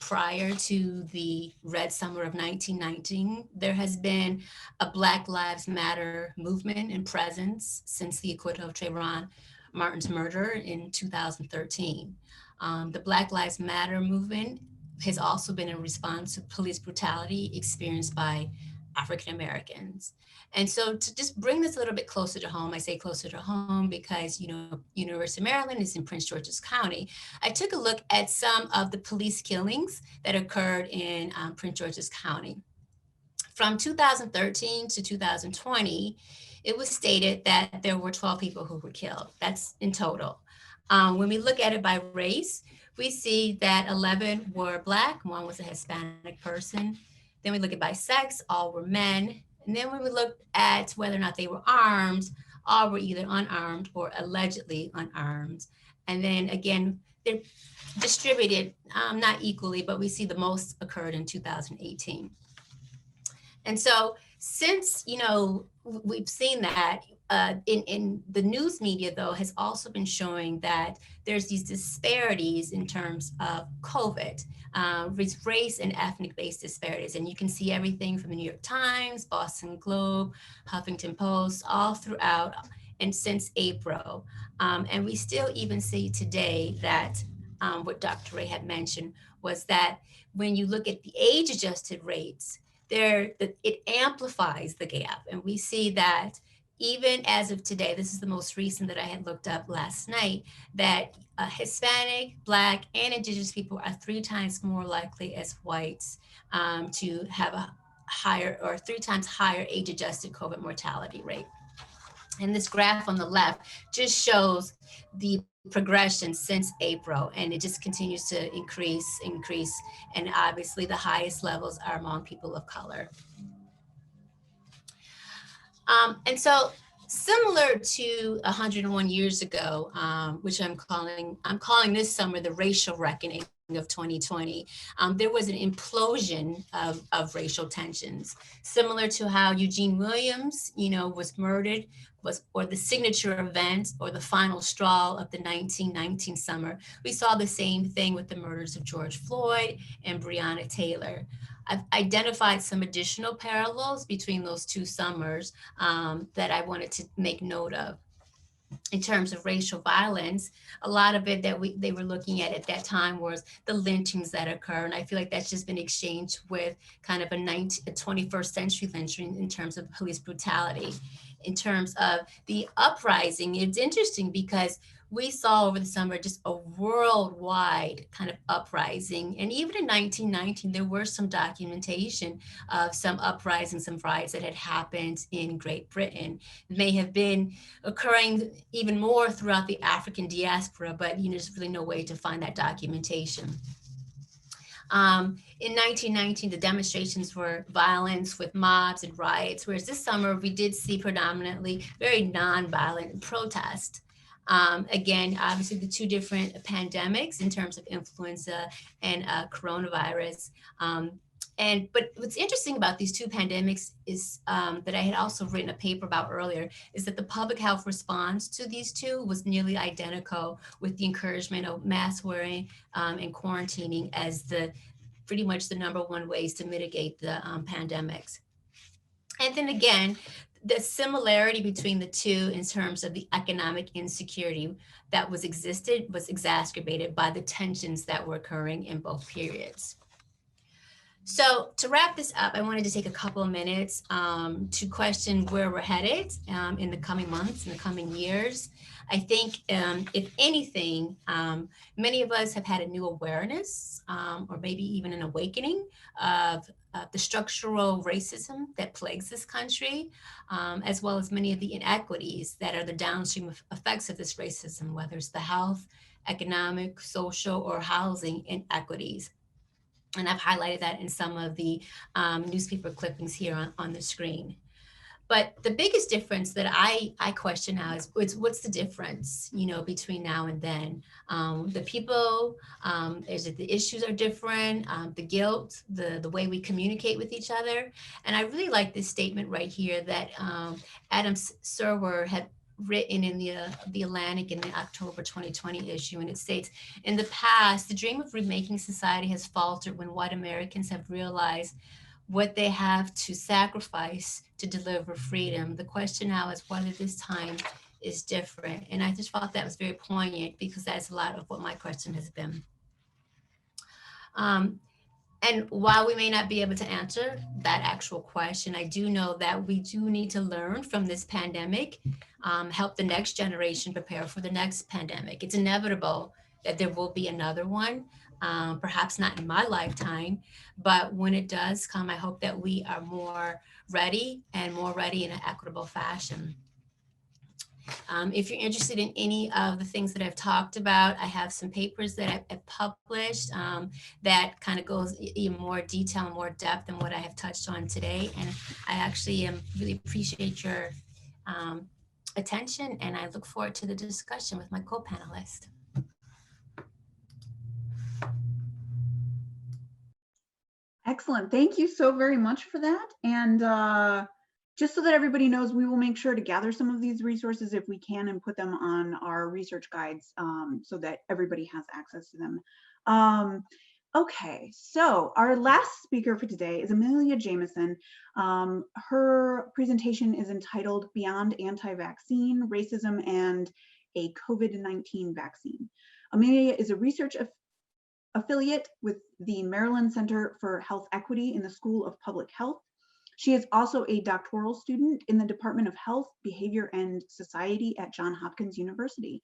prior to the Red Summer of 1919, there has been a Black Lives Matter movement and presence since the acquittal of Trayvon Martin's murder in 2013. The Black Lives Matter movement has also been in response to police brutality experienced by African Americans. And so to just bring this a little bit closer to home, I say closer to home because, University of Maryland is in Prince George's County. I took a look at some of the police killings that occurred in Prince George's County. From 2013 to 2020, it was stated that there were 12 people who were killed. That's in total. When we look at it by race, we see that 11 were Black, one was a Hispanic person. Then we look at by sex, all were men. And then when we looked at whether or not they were armed, all were either unarmed or allegedly unarmed. And then again, they're distributed not equally, but we see the most occurred in 2018. And so since, we've seen that in the news media, though, has also been showing that there's these disparities in terms of COVID, race and ethnic-based disparities. And you can see everything from the New York Times, Boston Globe, Huffington Post, all throughout and since April. And we still even see today that what Dr. Ray had mentioned was that when you look at the age-adjusted rates, it amplifies the gap. And we see that even as of today, this is the most recent that I had looked up last night, that Hispanic, Black, and Indigenous people are 3 times more likely as whites to have a higher or 3 times higher age-adjusted COVID mortality rate. And this graph on the left just shows the progression since April, and it just continues to increase, and obviously the highest levels are among people of color. And so similar to 101 years ago, which I'm calling this summer the racial reckoning of 2020, there was an implosion of racial tensions, similar to how Eugene Williams, was murdered, or the signature event or the final straw of the 1919 summer. We saw the same thing with the murders of George Floyd and Breonna Taylor. I've identified some additional parallels between those 2 summers that I wanted to make note of. In terms of racial violence, a lot of it that they were looking at that time was the lynchings that occur. And I feel like that's just been exchanged with kind of a 21st century lynching in terms of police brutality. In terms of the uprising, it's interesting because we saw over the summer just a worldwide kind of uprising. And even in 1919, there were some documentation of some uprisings, some riots that had happened in Great Britain. It may have been occurring even more throughout the African diaspora, but there's really no way to find that documentation. In 1919, the demonstrations were violence with mobs and riots, whereas this summer we did see predominantly very non-violent protest. Again, obviously the 2 different pandemics in terms of influenza and coronavirus. But what's interesting about these 2 pandemics is that I had also written a paper about earlier, is that the public health response to these 2 was nearly identical, with the encouragement of mask wearing and quarantining as pretty much the #1 ways to mitigate the pandemics. And then again, the similarity between the 2 in terms of the economic insecurity that was exacerbated by the tensions that were occurring in both periods. So to wrap this up, I wanted to take a couple of minutes to question where we're headed in the coming months, in the coming years. I think if anything, many of us have had a new awareness or maybe even an awakening of the structural racism that plagues this country, as well as many of the inequities that are the downstream effects of this racism, whether it's the health, economic, social, or housing inequities. And I've highlighted that in some of the newspaper clippings here on the screen. But the biggest difference that I question now is what's the difference, between now and then? The people, the issues are different, the guilt, the way we communicate with each other. And I really like this statement right here that Adam Serwer had written in the Atlantic in the October 2020 issue, and it states, in the past, the dream of remaking society has faltered when white Americans have realized what they have to sacrifice to deliver freedom. The question now is whether this time is different. And I just thought that was very poignant because that's a lot of what my question has been. And while we may not be able to answer that actual question, I do know that we do need to learn from this pandemic, help the next generation prepare for the next pandemic. It's inevitable that there will be another one, perhaps not in my lifetime, but when it does come, I hope that we are more ready and more ready in an equitable fashion. If you're interested in any of the things that I've talked about, I have some papers that I've published that kind of goes in more detail, more depth than what I have touched on today. And I actually really appreciate your attention, and I look forward to the discussion with my co-panelist. Excellent. Thank you so very much for that. And just so that everybody knows, we will make sure to gather some of these resources if we can and put them on our research guides so that everybody has access to them. Okay, so our last speaker for today is Amelia Jamison. Her presentation is entitled Beyond Anti-Vaccine, Racism, and a COVID-19 Vaccine. Amelia is a research affiliate with the Maryland Center for Health Equity in the School of Public Health. She is also a doctoral student in the Department of Health, Behavior, and Society at Johns Hopkins University.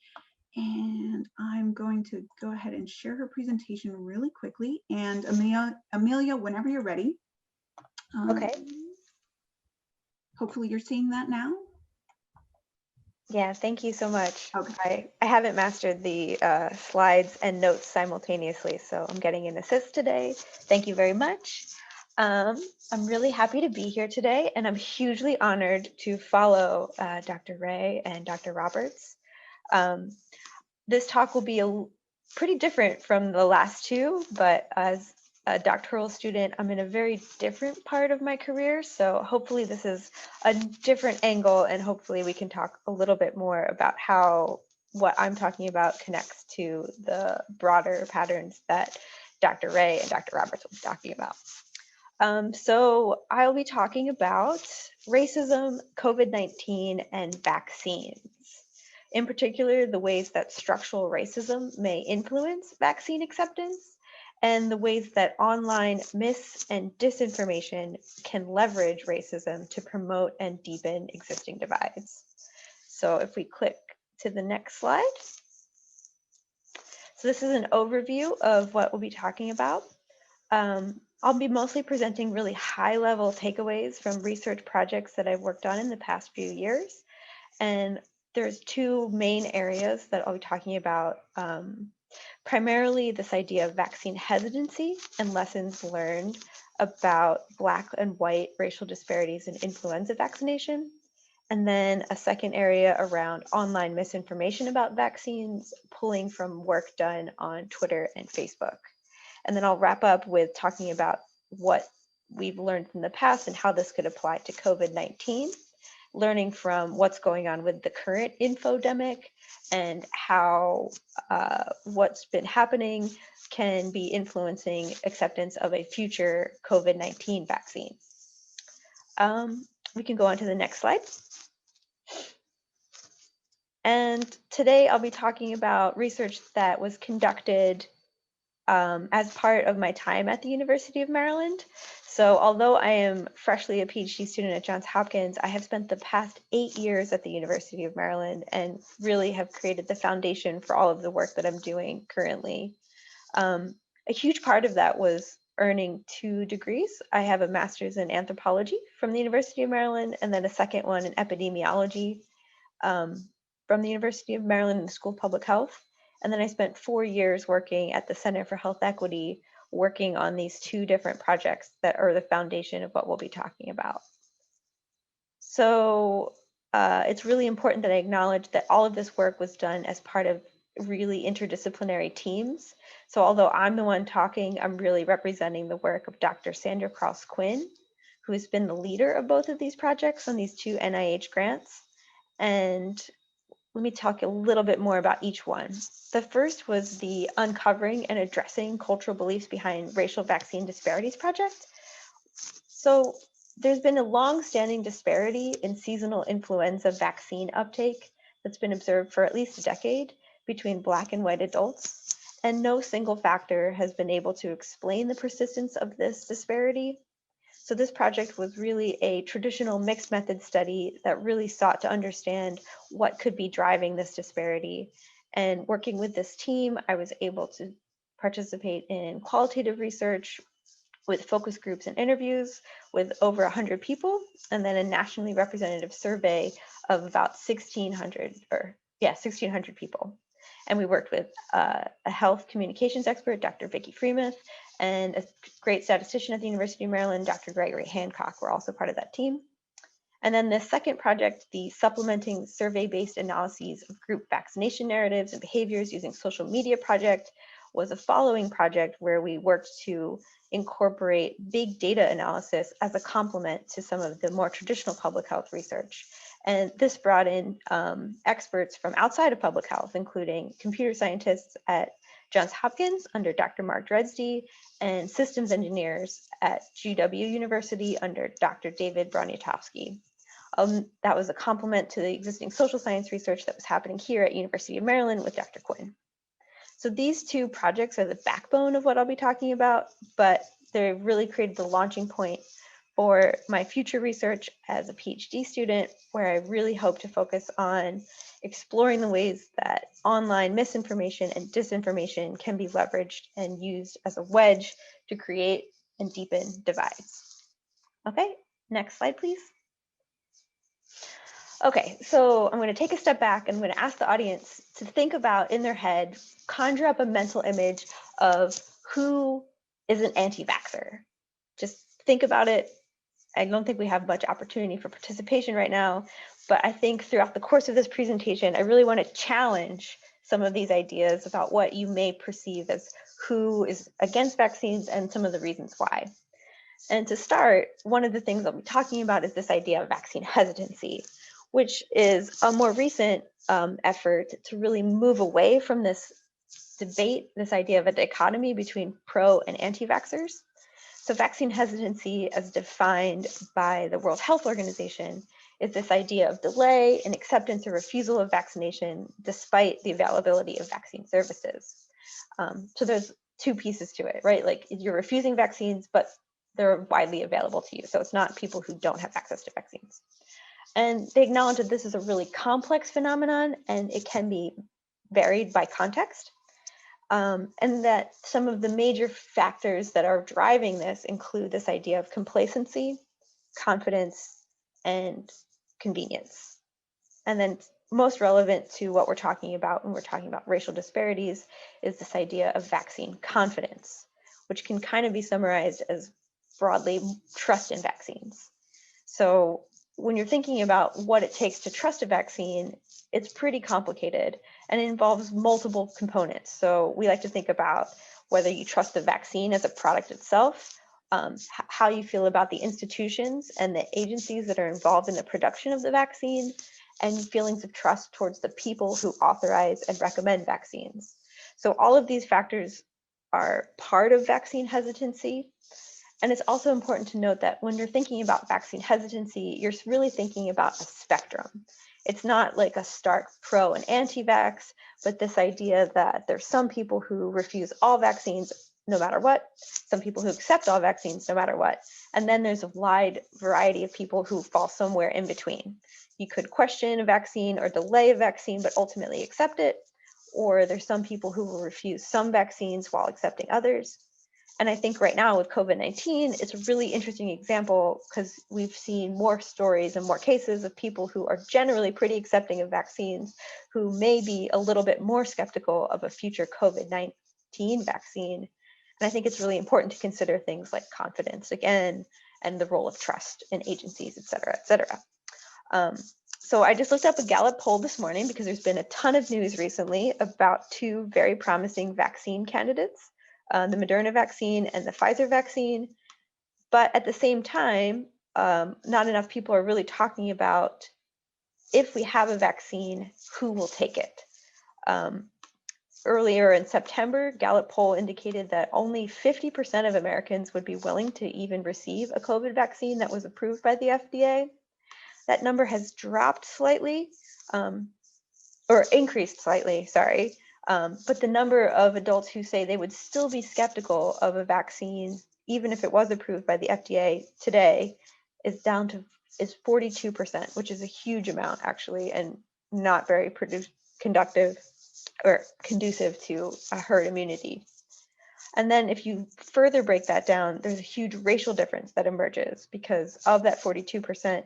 And I'm going to go ahead and share her presentation really quickly. And Amelia, whenever you're ready. Okay. Hopefully you're seeing that now. Yeah, thank you so much. Okay. I haven't mastered the slides and notes simultaneously, so I'm getting an assist today. Thank you very much. I'm really happy to be here today, and I'm hugely honored to follow Dr. Ray and Dr. Roberts. This talk will be pretty different from the last two, but as a doctoral student, I'm in a very different part of my career. So hopefully this is a different angle, and hopefully we can talk a little bit more about how what I'm talking about connects to the broader patterns that Dr. Ray and Dr. Roberts will be talking about. So I'll be talking about racism, COVID-19, and vaccines. In particular, the ways that structural racism may influence vaccine acceptance, and the ways that online mis- and disinformation can leverage racism to promote and deepen existing divides. So if we click to the next slide. So this is an overview of what we'll be talking about. I'll be mostly presenting really high-level takeaways from research projects that I've worked on in the past few years. And there's two main areas that I'll be talking about. Primarily this idea of vaccine hesitancy and lessons learned about Black and white racial disparities in influenza vaccination. And then a second area around online misinformation about vaccines, pulling from work done on Twitter and Facebook. And then I'll wrap up with talking about what we've learned from the past and how this could apply to COVID-19, learning from what's going on with the current infodemic and how what's been happening can be influencing acceptance of a future COVID-19 vaccine. We can go on to the next slide. And today I'll be talking about research that was conducted as part of my time at the University of Maryland. So although I am freshly a PhD student at Johns Hopkins, I have spent the past 8 years at the University of Maryland and really have created the foundation for all of the work that I'm doing currently. A huge part of that was earning 2 degrees. I have a master's in anthropology from the University of Maryland, and then a second one in epidemiology from the University of Maryland in the School of Public Health. And then I spent 4 years working at the Center for Health Equity, working on these 2 different projects that are the foundation of what we'll be talking about. So it's really important that I acknowledge that all of this work was done as part of really interdisciplinary teams. So although I'm the one talking, I'm really representing the work of Dr. Sandra Cross-Quinn, who has been the leader of both of these projects on these 2 NIH grants. And let me talk a little bit more about each one. The first was the Uncovering and Addressing Cultural Beliefs Behind Racial Vaccine Disparities project. So there's been a long-standing disparity in seasonal influenza vaccine uptake that's been observed for at least a decade between Black and white adults, and no single factor has been able to explain the persistence of this disparity. So this project was really a traditional mixed method study that really sought to understand what could be driving this disparity. And working with this team, I was able to participate in qualitative research, with focus groups and interviews with over 100 people, and then a nationally representative survey of about 1,600 people. And we worked with a health communications expert, Dr. Vicki Freemuth, and a great statistician at the University of Maryland, Dr. Gregory Hancock, were also part of that team. And then the second project, the supplementing survey-based analyses of group vaccination narratives and behaviors using social media project, was a following project where we worked to incorporate big data analysis as a complement to some of the more traditional public health research. And this brought in experts from outside of public health, including computer scientists at Johns Hopkins under Dr. Mark Dredsdy, and systems engineers at GW University under Dr. David Broniatowski. That was a complement to the existing social science research that was happening here at University of Maryland with Dr. Quinn. So these two projects are the backbone of what I'll be talking about, but they really created the launching point for my future research as a PhD student, where I really hope to focus on exploring the ways that online misinformation and disinformation can be leveraged and used as a wedge to create and deepen divides. Okay, next slide, please. Okay, so I'm going to take a step back and I'm going to ask the audience to think about, in their head, conjure up a mental image of who is an anti-vaxxer. Just think about it. I don't think we have much opportunity for participation right now, but I think throughout the course of this presentation, I really want to challenge some of these ideas about what you may perceive as who is against vaccines and some of the reasons why. And to start, one of the things I'll be talking about is this idea of vaccine hesitancy, which is a more recent effort to really move away from this debate, this idea of a dichotomy between pro and anti-vaxxers. So vaccine hesitancy, as defined by the World Health Organization, is this idea of delay in acceptance or refusal of vaccination despite the availability of vaccine services. So there's two pieces to it, right? Like you're refusing vaccines, but they're widely available to you. So it's not people who don't have access to vaccines. And they acknowledge that this is a really complex phenomenon and it can be varied by context. And that some of the major factors that are driving this include this idea of complacency, confidence, and convenience. And then most relevant to what we're talking about when we're talking about racial disparities is this idea of vaccine confidence, which can kind of be summarized as broadly trust in vaccines. So when you're thinking about what it takes to trust a vaccine, it's pretty complicated and it involves multiple components. So we like to think about whether you trust the vaccine as a product itself, how you feel about the institutions and the agencies that are involved in the production of the vaccine, and feelings of trust towards the people who authorize and recommend vaccines. So all of these factors are part of vaccine hesitancy. And it's also important to note that when you're thinking about vaccine hesitancy, you're really thinking about a spectrum. It's not like a stark pro and anti-vax, but this idea that there's some people who refuse all vaccines no matter what, some people who accept all vaccines no matter what, and then there's a wide variety of people who fall somewhere in between. You could question a vaccine or delay a vaccine, but ultimately accept it, or there's some people who will refuse some vaccines while accepting others. And I think right now with COVID-19, it's a really interesting example because we've seen more stories and more cases of people who are generally pretty accepting of vaccines, who may be a little bit more skeptical of a future COVID-19 vaccine. And I think it's really important to consider things like confidence again, and the role of trust in agencies, et cetera, et cetera. So I just looked up a Gallup poll this morning because there's been a ton of news recently about two very promising vaccine candidates, the Moderna vaccine and the Pfizer vaccine. But at the same time, not enough people are really talking about if we have a vaccine, who will take it. Earlier in September, Gallup poll indicated that only 50% of Americans would be willing to even receive a COVID vaccine that was approved by the FDA. That number has dropped slightly, or increased slightly, sorry. But the number of adults who say they would still be skeptical of a vaccine, even if it was approved by the FDA today, is 42%, which is a huge amount actually, and not very conducive to a herd immunity. And then if you further break that down, there's a huge racial difference that emerges, because of that 42%,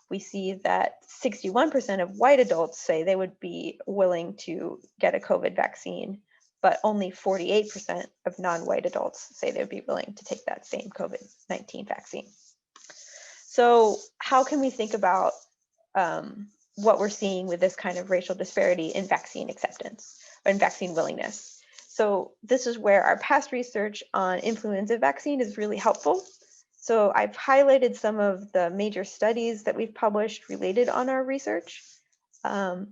we see that 61% of white adults say they would be willing to get a COVID vaccine, but only 48% of non-white adults say they would be willing to take that same COVID-19 vaccine. So how can we think about what we're seeing with this kind of racial disparity in vaccine acceptance or in vaccine willingness? So this is where our past research on influenza vaccine is really helpful. So I've highlighted some of the major studies that we've published related on our research. And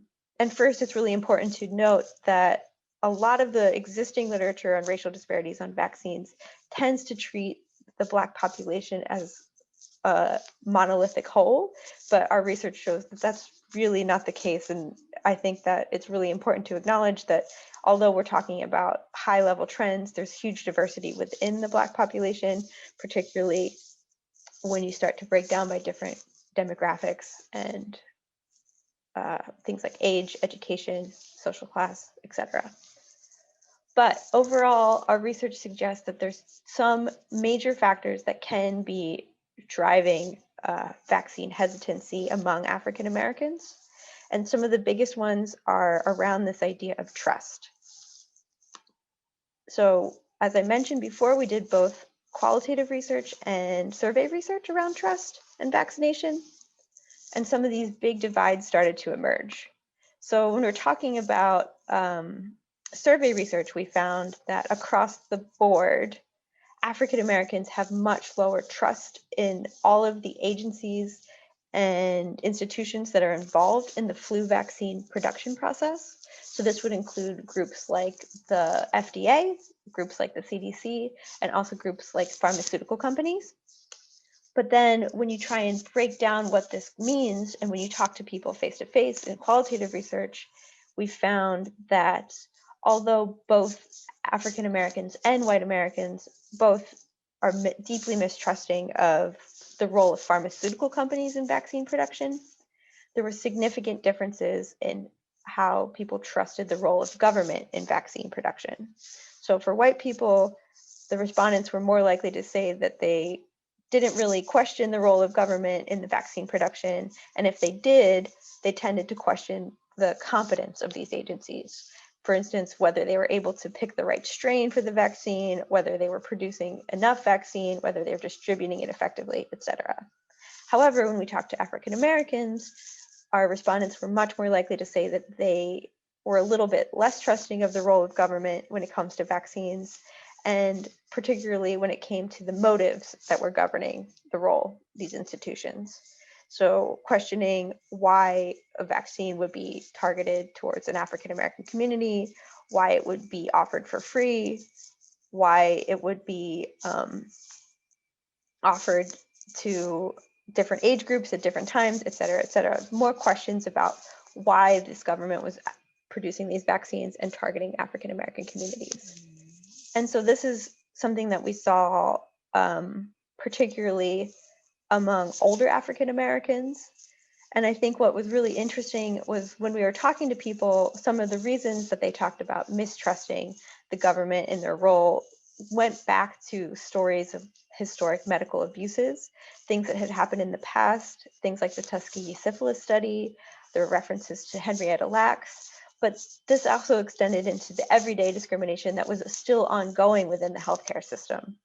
first, it's really important to note that a lot of the existing literature on racial disparities on vaccines tends to treat the Black population as a monolithic whole, but our research shows that that's really not the case. And I think that it's really important to acknowledge that although we're talking about high level trends, there's huge diversity within the Black population, particularly when you start to break down by different demographics and things like age, education, social class, etc. But overall, our research suggests that there's some major factors that can be driving vaccine hesitancy among African Americans. And some of the biggest ones are around this idea of trust. So as I mentioned before, we did both qualitative research and survey research around trust and vaccination. And some of these big divides started to emerge. So when we're talking about survey research, we found that across the board, African Americans have much lower trust in all of the agencies and institutions that are involved in the flu vaccine production process. So this would include groups like the FDA, groups like the CDC, and also groups like pharmaceutical companies. But then when you try and break down what this means, and when you talk to people face-to-face in qualitative research, we found that although both African Americans and white Americans both are deeply mistrusting of the role of pharmaceutical companies in vaccine production, there were significant differences in how people trusted the role of government in vaccine production. So for white people, the respondents were more likely to say that they didn't really question the role of government in the vaccine production. And if they did, they tended to question the competence of these agencies. For instance, whether they were able to pick the right strain for the vaccine, whether they were producing enough vaccine, whether they were distributing it effectively, etc. However, when we talked to African Americans, our respondents were much more likely to say that they were a little bit less trusting of the role of government when it comes to vaccines, and particularly when it came to the motives that were governing the role of these institutions. So questioning why a vaccine would be targeted towards an African American community, why it would be offered for free, why it would be offered to different age groups at different times, et cetera, et cetera. More questions about why this government was producing these vaccines and targeting African American communities. And so this is something that we saw particularly among older African Americans. And I think what was really interesting was when we were talking to people, some of the reasons that they talked about mistrusting the government in their role went back to stories of historic medical abuses, things that had happened in the past, things like the Tuskegee syphilis study. There were references to Henrietta Lacks. But this also extended into the everyday discrimination that was still ongoing within the healthcare system.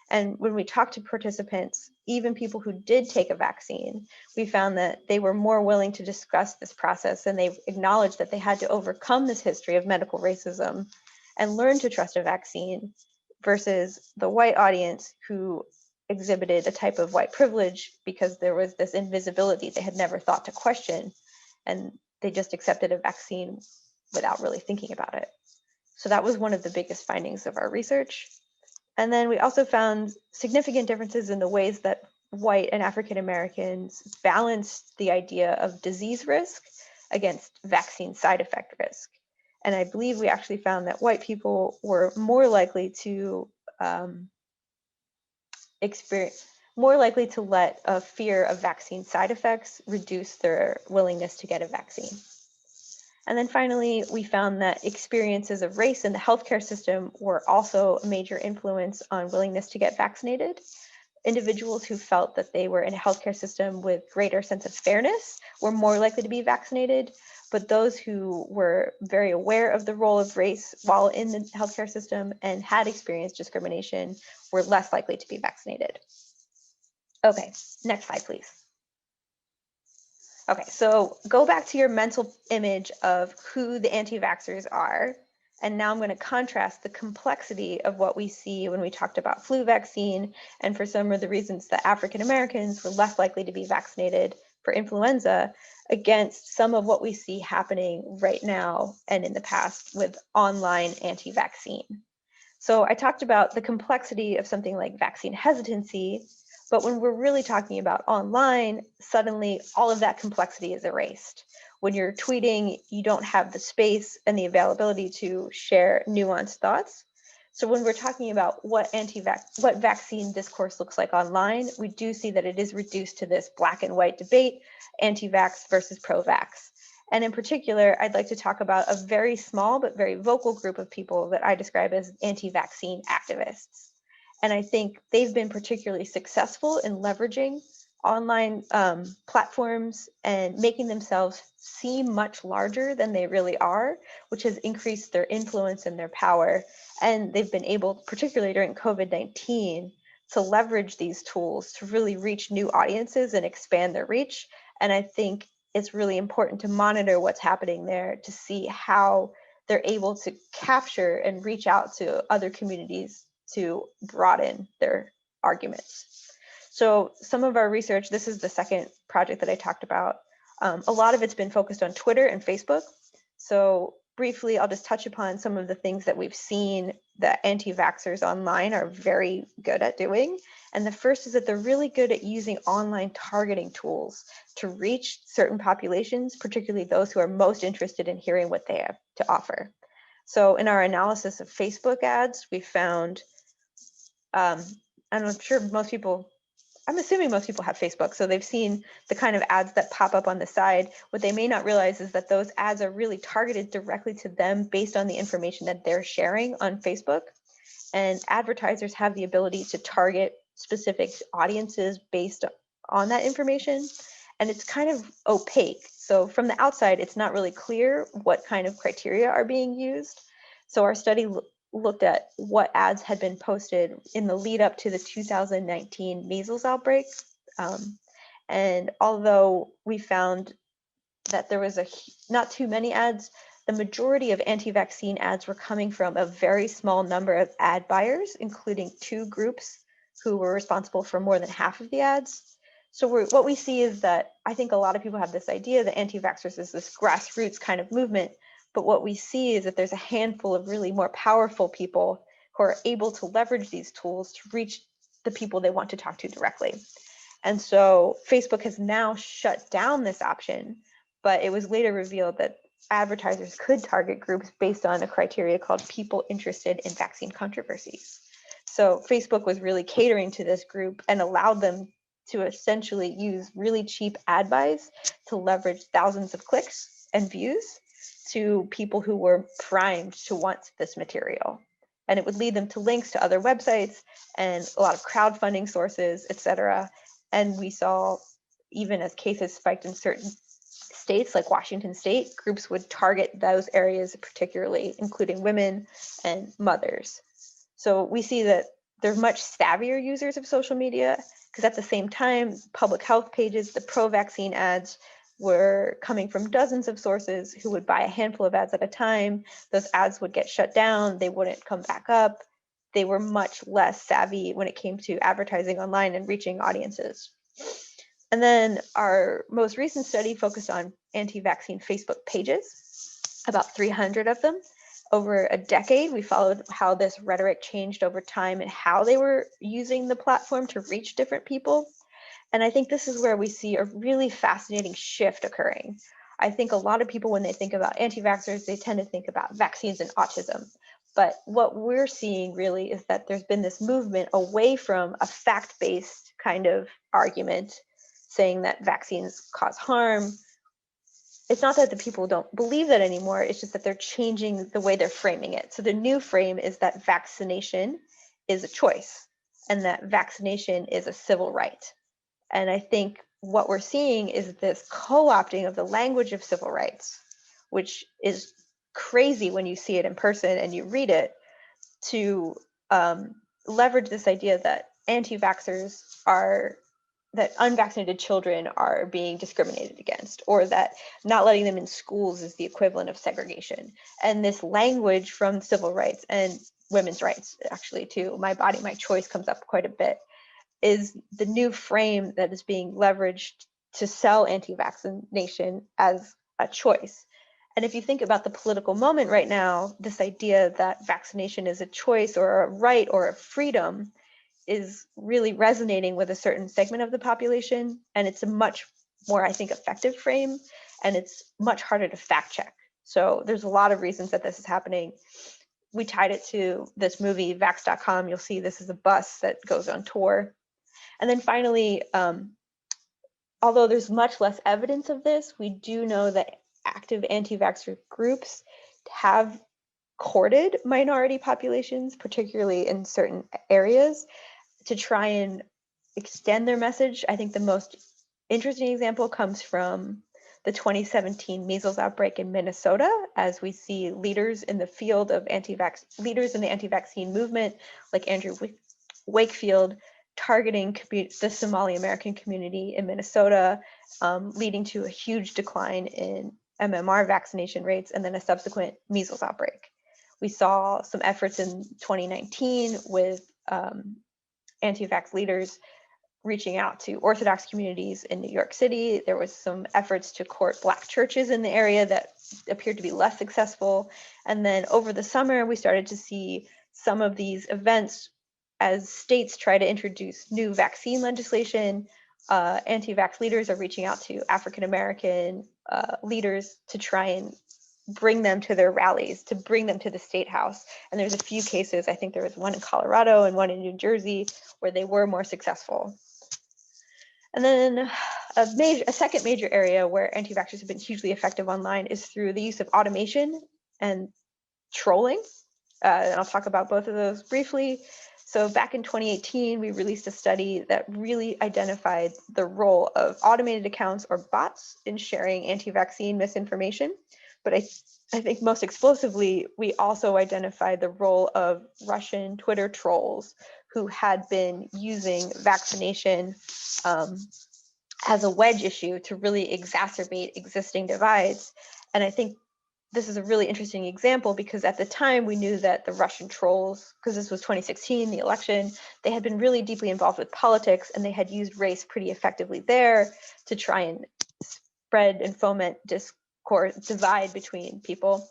And when we talked to participants, even people who did take a vaccine, we found that they were more willing to discuss this process, and they acknowledged that they had to overcome this history of medical racism and learn to trust a vaccine, versus the white audience who exhibited a type of white privilege because there was this invisibility they had never thought to question, and they just accepted a vaccine without really thinking about it. So that was one of the biggest findings of our research. And then we also found significant differences in the ways that white and African Americans balanced the idea of disease risk against vaccine side effect risk. And I believe we actually found that white people were more likely to let a fear of vaccine side effects reduce their willingness to get a vaccine. And then finally, we found that experiences of race in the healthcare system were also a major influence on willingness to get vaccinated. Individuals who felt that they were in a healthcare system with greater sense of fairness were more likely to be vaccinated, but those who were very aware of the role of race while in the healthcare system and had experienced discrimination were less likely to be vaccinated. Okay, next slide, please. Okay, so go back to your mental image of who the anti-vaxxers are. And now I'm going to contrast the complexity of what we see when we talked about flu vaccine, and for some of the reasons that African Americans were less likely to be vaccinated for influenza, against some of what we see happening right now and in the past with online anti-vaccine. So I talked about the complexity of something like vaccine hesitancy, but when we're really talking about online, suddenly all of that complexity is erased. When you're tweeting, you don't have the space and the availability to share nuanced thoughts. So when we're talking about what vaccine discourse looks like online, we do see that it is reduced to this black and white debate, anti-vax versus pro-vax. And in particular, I'd like to talk about a very small but very vocal group of people that I describe as anti-vaccine activists. And I think they've been particularly successful in leveraging online platforms and making themselves seem much larger than they really are, which has increased their influence and their power. And they've been able, particularly during COVID-19, to leverage these tools to really reach new audiences and expand their reach. And I think it's really important to monitor what's happening there to see how they're able to capture and reach out to other communities to broaden their arguments. So some of our research, this is the second project that I talked about. A lot of it's been focused on Twitter and Facebook. So briefly, I'll just touch upon some of the things that we've seen that anti-vaxxers online are very good at doing. And the first is that they're really good at using online targeting tools to reach certain populations, particularly those who are most interested in hearing what they have to offer. So in our analysis of Facebook ads, we found, I'm assuming most people have Facebook, so they've seen the kind of ads that pop up on the side. What they may not realize is that those ads are really targeted directly to them based on the information that they're sharing on Facebook. And advertisers have the ability to target specific audiences based on that information. And it's kind of opaque. So from the outside, it's not really clear what kind of criteria are being used. So our study looked at what ads had been posted in the lead up to the 2019 measles outbreak. And although we found that there was not too many ads, the majority of anti-vaccine ads were coming from a very small number of ad buyers, including 2 groups who were responsible for more than half of the ads. So what we see is that I think a lot of people have this idea that anti-vaxxers is this grassroots kind of movement, but what we see is that there's a handful of really more powerful people who are able to leverage these tools to reach the people they want to talk to directly. And so Facebook has now shut down this option, but it was later revealed that advertisers could target groups based on a criteria called people interested in vaccine controversies. So Facebook was really catering to this group and allowed them to essentially use really cheap ad buys to leverage thousands of clicks and views to people who were primed to want this material. And it would lead them to links to other websites and a lot of crowdfunding sources, etc. And we saw, even as cases spiked in certain states like Washington State, groups would target those areas particularly, including women and mothers. So we see that they're much savvier users of social media, because at the same time, public health pages, the pro-vaccine ads, were coming from dozens of sources who would buy a handful of ads at a time. Those ads would get shut down. They wouldn't come back up. They were much less savvy when it came to advertising online and reaching audiences. And then our most recent study focused on anti-vaccine Facebook pages, about 300 of them. Over a decade, we followed how this rhetoric changed over time and how they were using the platform to reach different people. And I think this is where we see a really fascinating shift occurring. I think a lot of people, when they think about anti-vaxxers, they tend to think about vaccines and autism. But what we're seeing really is that there's been this movement away from a fact-based kind of argument saying that vaccines cause harm, it's not that the people don't believe that anymore, it's just that they're changing the way they're framing it. So the new frame is that vaccination is a choice and that vaccination is a civil right. And I think what we're seeing is this co-opting of the language of civil rights, which is crazy when you see it in person and you read it, to leverage this idea that anti-vaxxers are, that unvaccinated children are being discriminated against, or that not letting them in schools is the equivalent of segregation. And this language from civil rights and women's rights, actually, too, my body, my choice comes up quite a bit, is the new frame that is being leveraged to sell anti-vaccination as a choice. And if you think about the political moment right now, this idea that vaccination is a choice or a right or a freedom is really resonating with a certain segment of the population. And it's a much more, I think, effective frame, and it's much harder to fact check. So there's a lot of reasons that this is happening. We tied it to this movie, Vax.com. You'll see this is a bus that goes on tour. And then finally, although there's much less evidence of this, we do know that active anti-vaxxer groups have courted minority populations, particularly in certain areas, to try and extend their message. I think the most interesting example comes from the 2017 measles outbreak in Minnesota, as we see leaders in the field of leaders in the anti-vaccine movement, like Andrew Wakefield, targeting the Somali American community in Minnesota, leading to a huge decline in MMR vaccination rates and then a subsequent measles outbreak. We saw some efforts in 2019 with anti-vax leaders reaching out to Orthodox communities in New York City. There was some efforts to court Black churches in the area that appeared to be less successful. And then over the summer, we started to see some of these events as states try to introduce new vaccine legislation. Anti-vax leaders are reaching out to African-American leaders to try and bring them to their rallies, to bring them to the state house. And there's a few cases, I think there was one in Colorado and one in New Jersey, where they were more successful. And then a second major area where anti-vaxxers have been hugely effective online is through the use of automation and trolling. And I'll talk about both of those briefly. So back in 2018, we released a study that really identified the role of automated accounts or bots in sharing anti-vaccine misinformation. But I think most explosively, we also identified the role of Russian Twitter trolls who had been using vaccination as a wedge issue to really exacerbate existing divides. And I think this is a really interesting example because at the time we knew that the Russian trolls, because this was 2016, the election, they had been really deeply involved with politics and they had used race pretty effectively there to try and spread and foment discourse, divide between people.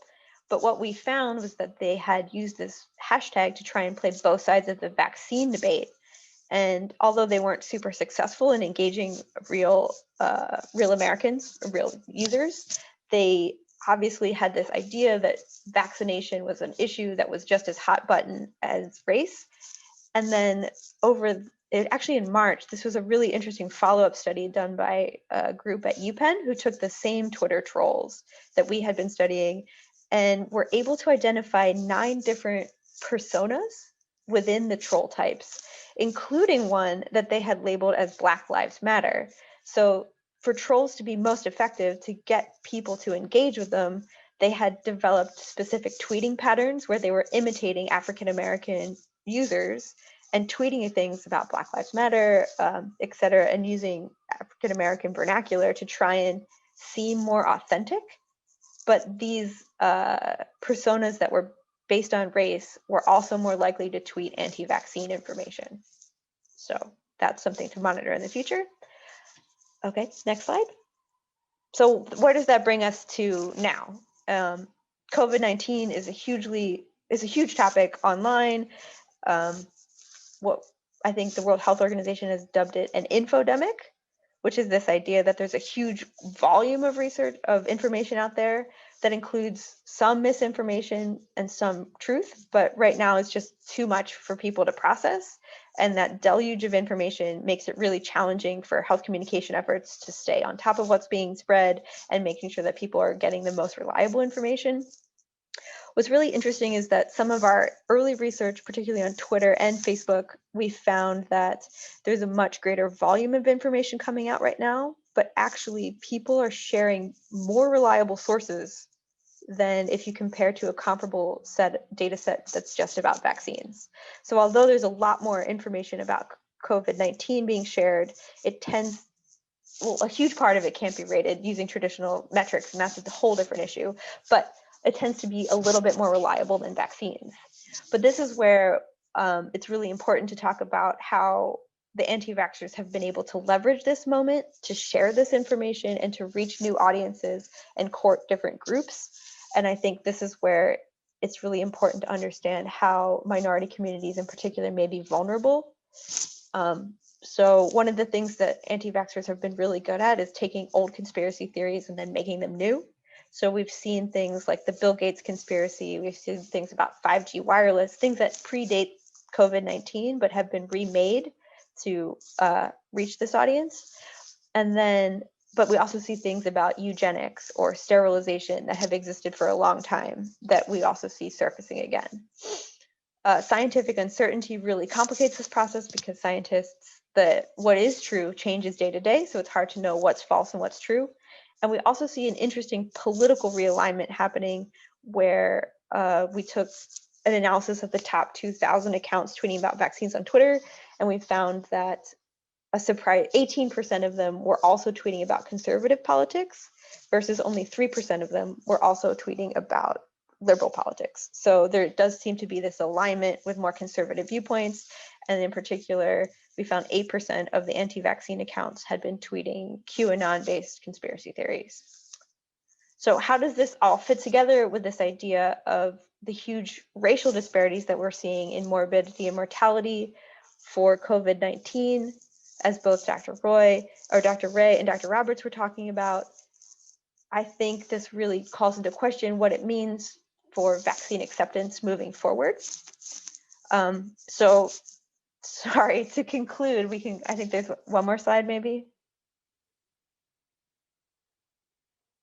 But what we found was that they had used this hashtag to try and play both sides of the vaccine debate. And although they weren't super successful in engaging real Americans, real users, they obviously had this idea that vaccination was an issue that was just as hot button as race. And then actually in March, this was a really interesting follow-up study done by a group at UPenn who took the same Twitter trolls that we had been studying and were able to identify 9 different personas within the troll types, including one that they had labeled as Black Lives Matter. So for trolls to be most effective, to get people to engage with them, they had developed specific tweeting patterns where they were imitating African-American users and tweeting things about Black Lives Matter, et cetera, and using African-American vernacular to try and seem more authentic. But these personas that were based on race were also more likely to tweet anti-vaccine information. So that's something to monitor in the future. Okay, next slide. So where does that bring us to now? COVID-19 is a huge topic online. What I think the World Health Organization has dubbed it an infodemic, which is this idea that there's a huge volume of research, of information out there, that includes some misinformation and some truth, but right now it's just too much for people to process. And that deluge of information makes it really challenging for health communication efforts to stay on top of what's being spread and making sure that people are getting the most reliable information. What's really interesting is that some of our early research, particularly on Twitter and Facebook, we found that there's a much greater volume of information coming out right now, but actually people are sharing more reliable sources than if you compare to a comparable data set that's just about vaccines. So although there's a lot more information about COVID-19 being shared, it tends, well, a huge part of it can't be rated using traditional metrics, and that's a whole different issue, but it tends to be a little bit more reliable than vaccines. But this is where it's really important to talk about how the anti-vaxxers have been able to leverage this moment to share this information and to reach new audiences and court different groups. And I think this is where it's really important to understand how minority communities in particular may be vulnerable. So one of the things that anti-vaxxers have been really good at is taking old conspiracy theories and then making them new. So we've seen things like the Bill Gates conspiracy, we've seen things about 5G wireless, things that predate COVID-19 but have been remade to reach this audience. And then, but we also see things about eugenics or sterilization that have existed for a long time that we also see surfacing again. Scientific uncertainty really complicates this process because scientists, what is true changes day to day, so it's hard to know what's false and what's true. And we also see an interesting political realignment happening where we took an analysis of the top 2,000 accounts tweeting about vaccines on Twitter, and we found that a surprise 18% of them were also tweeting about conservative politics versus only 3% of them were also tweeting about liberal politics. So there does seem to be this alignment with more conservative viewpoints. And in particular, we found 8% of the anti-vaccine accounts had been tweeting QAnon-based conspiracy theories. So how does this all fit together with this idea of the huge racial disparities that we're seeing in morbidity and mortality for COVID-19, as both Dr. Ray and Dr. Roberts were talking about? I think this really calls into question what it means for vaccine acceptance moving forward. So sorry, to conclude, I think there's one more slide maybe.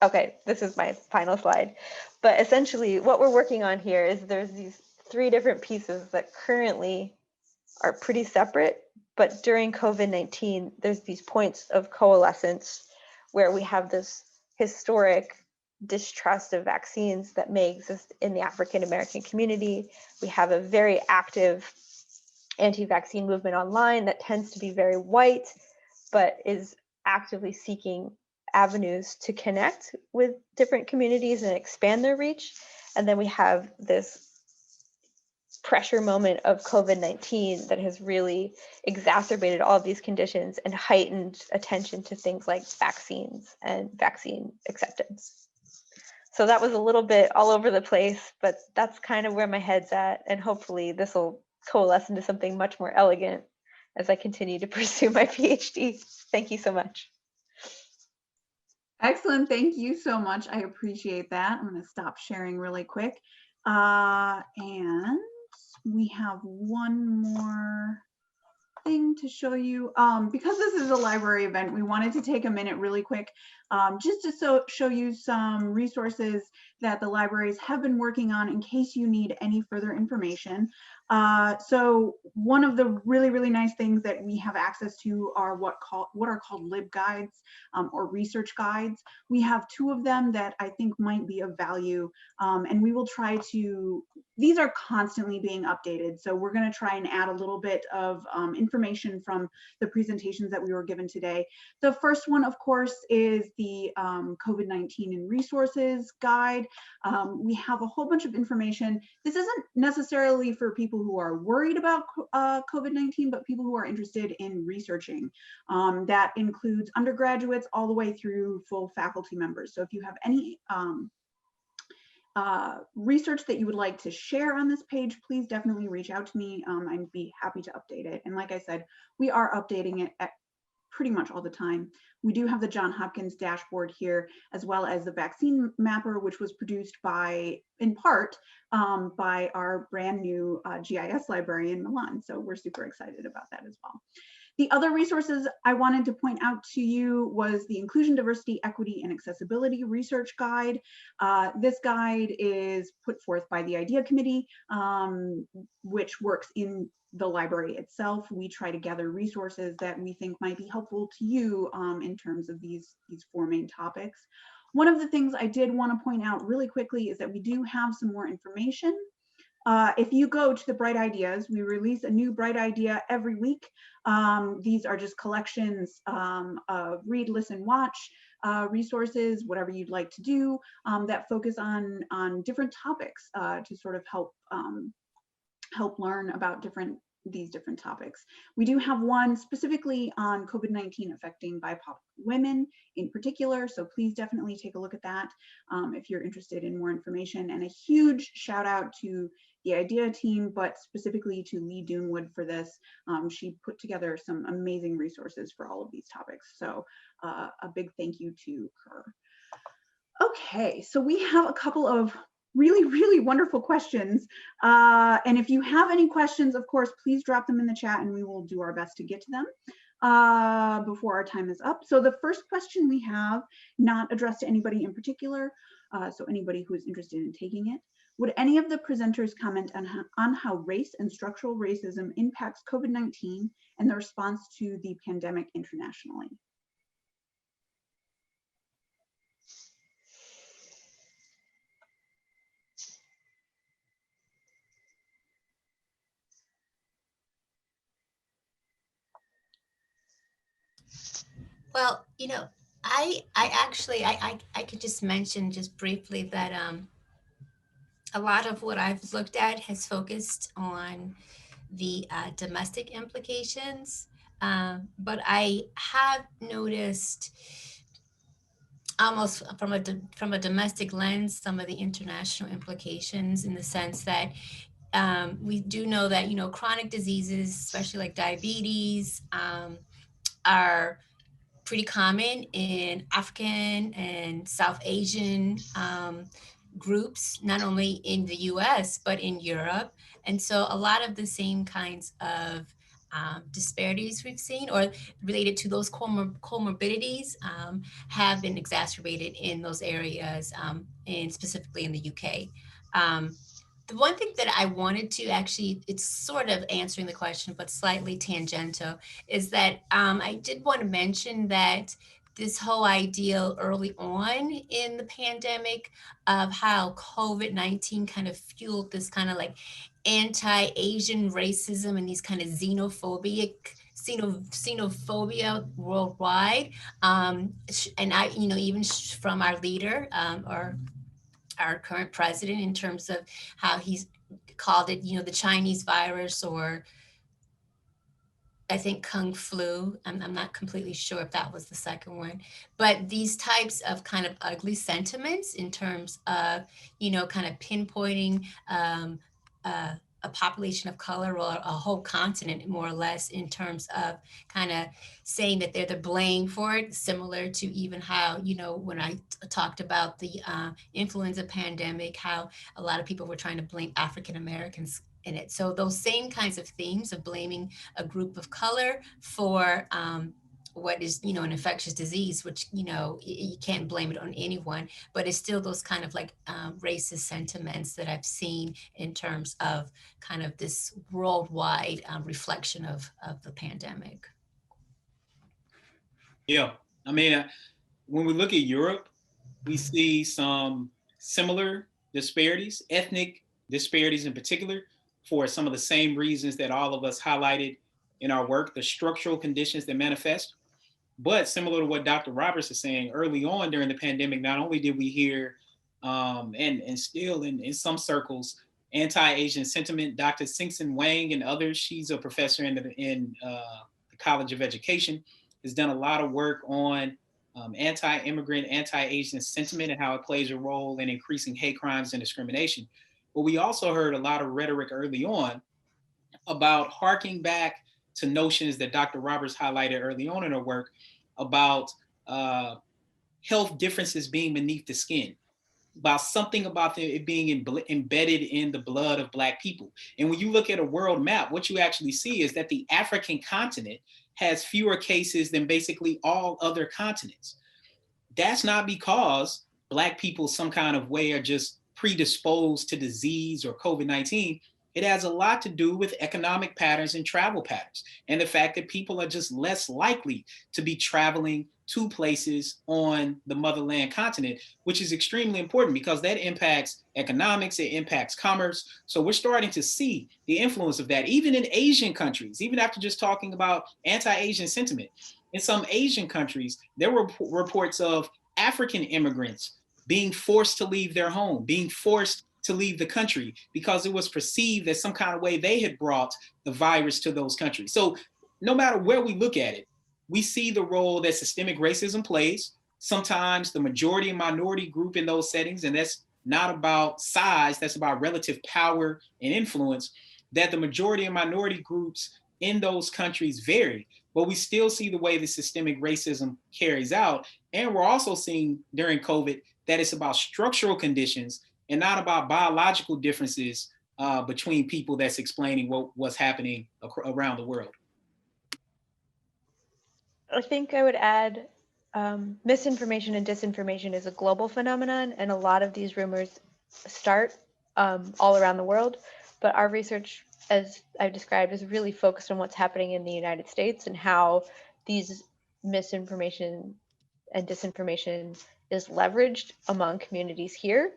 Okay, this is my final slide. But essentially what we're working on here is there's these 3 different pieces that currently are pretty separate, but during COVID-19, there's these points of coalescence where we have this historic distrust of vaccines that may exist in the African American community. We have a very active anti-vaccine movement online that tends to be very white, but is actively seeking avenues to connect with different communities and expand their reach. And then we have this pressure moment of COVID-19 that has really exacerbated all of these conditions and heightened attention to things like vaccines and vaccine acceptance. So that was a little bit all over the place, but that's kind of where my head's at. And hopefully this will coalesce into something much more elegant as I continue to pursue my PhD. Thank you so much. Excellent. Thank you so much. I appreciate that. I'm going to stop sharing really quick. And we have one more thing to show you. Because this is a library event, we wanted to take a minute really quick just to show you some resources that the libraries have been working on in case you need any further information. So one of the really nice things that we have access to are what are called LibGuides or research guides. We have 2 of them that I think might be of value, and we will try to, these are constantly being updated. So we're going to try and add a little bit of information from the presentations that we were given today. The first one, of course, is the COVID-19 and resources guide. We have a whole bunch of information. This isn't necessarily for people who are worried about COVID-19, but people who are interested in researching. That includes undergraduates all the way through full faculty members. So if you have any research that you would like to share on this page, please definitely reach out to me. I'd be happy to update it. And like I said, we are updating it pretty much all the time. We do have the Johns Hopkins dashboard here, as well as the vaccine mapper, which was produced in part, by our brand new GIS librarian, Milan. So we're super excited about that as well. The other resources I wanted to point out to you was the Inclusion, Diversity, Equity, and Accessibility Research Guide. This guide is put forth by the IDEA Committee, which works in the library itself. We try to gather resources that we think might be helpful to you in terms of these four main topics. One of the things I did want to point out really quickly is that we do have some more information. If you go to the Bright Ideas, we release a new Bright Idea every week. These are just collections of read, listen, watch resources, whatever you'd like to do, that focus on different topics to sort of help learn about these different topics. We do have one specifically on COVID-19 affecting BIPOC women in particular, so please definitely take a look at that if you're interested in more information. And a huge shout out to the IDEA team, but specifically to Lee Doonwood for this. She put together some amazing resources for all of these topics, so a big thank you to her. Okay, so we have a couple of really wonderful questions. And if you have any questions, of course, please drop them in the chat and we will do our best to get to them before our time is up. So the first question we have, not addressed to anybody in particular, so anybody who is interested in taking it. Would any of the presenters comment on how race and structural racism impacts COVID-19 and the response to the pandemic internationally? Well, you know, I actually could just mention just briefly that a lot of what I've looked at has focused on the domestic implications, but I have noticed almost from a domestic lens some of the international implications, in the sense that we do know that, you know, chronic diseases, especially like diabetes, are pretty common in African and South Asian groups, not only in the US, but in Europe. And so a lot of the same kinds of disparities we've seen, or related to those comorbidities, have been exacerbated in those areas, and specifically in the UK. The one thing that I wanted to actually, it's sort of answering the question, but slightly tangential, is that I did want to mention that this whole idea early on in the pandemic of how COVID-19 kind of fueled this kind of like anti-Asian racism and these kind of xenophobia worldwide. And I, you know, even from our leader, or our current president, in terms of how he's called it, you know, the Chinese virus, or I think Kung flu. I'm not completely sure if that was the second one, but these types of kind of ugly sentiments in terms of, you know, kind of pinpointing a population of color, or a whole continent more or less, in terms of kind of saying that they're the blame for it, similar to even how, you know, when I talked about the influenza pandemic, how a lot of people were trying to blame African Americans in it. So those same kinds of themes of blaming a group of color for what is, you know, an infectious disease, which, you know, you can't blame it on anyone, but it's still those kind of like racist sentiments that I've seen in terms of kind of this worldwide reflection of the pandemic. Yeah, I mean, when we look at Europe, we see some similar disparities, ethnic disparities in particular, for some of the same reasons that all of us highlighted in our work, the structural conditions that manifest. But similar to what Dr. Roberts is saying, early on during the pandemic, not only did we hear, and still in some circles, anti-Asian sentiment. Dr. Singson Wang and others, she's a professor in the College of Education, has done a lot of work on anti-immigrant, anti-Asian sentiment and how it plays a role in increasing hate crimes and discrimination. But we also heard a lot of rhetoric early on about harking back to notions that Dr. Roberts highlighted early on in her work about health differences being beneath the skin, about something about it being embedded in the blood of Black people. And when you look at a world map, what you actually see is that the African continent has fewer cases than basically all other continents. That's not because Black people some kind of way are just predisposed to disease or COVID-19. It has a lot to do with economic patterns and travel patterns, and the fact that people are just less likely to be traveling to places on the motherland continent, which is extremely important because that impacts economics, it impacts commerce. So we're starting to see the influence of that, even in Asian countries, even after just talking about anti-Asian sentiment. In some Asian countries, there were reports of African immigrants being forced to leave their home, being forced to leave the country because it was perceived that some kind of way they had brought the virus to those countries. So no matter where we look at it, we see the role that systemic racism plays. Sometimes the majority and minority group in those settings, and that's not about size, that's about relative power and influence, that the majority and minority groups in those countries vary. But we still see the way the systemic racism carries out. And we're also seeing during COVID that it's about structural conditions and not about biological differences between people that's explaining what's happening around the world. I think I would add misinformation and disinformation is a global phenomenon, and a lot of these rumors start all around the world. But our research, as I've described, is really focused on what's happening in the United States and how these misinformation and disinformation is leveraged among communities here.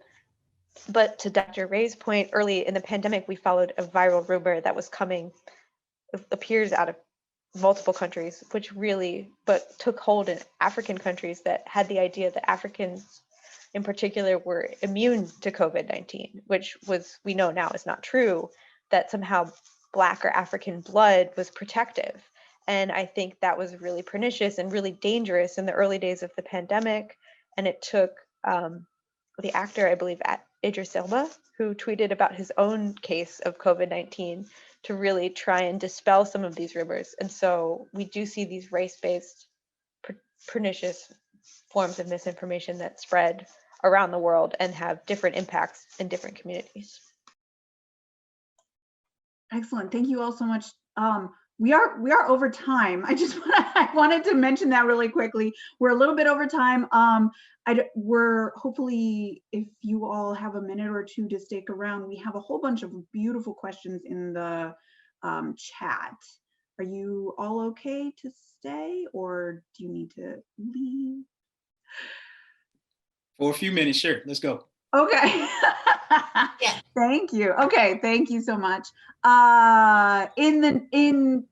But to Dr. Ray's point, early in the pandemic, we followed a viral rumor that was coming, appears out of multiple countries, which really, but took hold in African countries that had the idea that Africans in particular were immune to COVID-19, which was, we know now is not true, that somehow Black or African blood was protective. And I think that was really pernicious and really dangerous in the early days of the pandemic. And it took the actor, I believe, Idris Elba, who tweeted about his own case of COVID-19 to really try and dispel some of these rumors. And so we do see these race-based pernicious forms of misinformation that spread around the world and have different impacts in different communities. Excellent. Thank you all so much. We are over time. I wanted to mention that really quickly. We're a little bit over time. We're hopefully, if you all have a minute or two to stick around, we have a whole bunch of beautiful questions in the chat. Are you all okay to stay, or do you need to leave? For a few minutes, sure. Let's go. Okay. Yeah. Thank you. Okay, thank you so much. In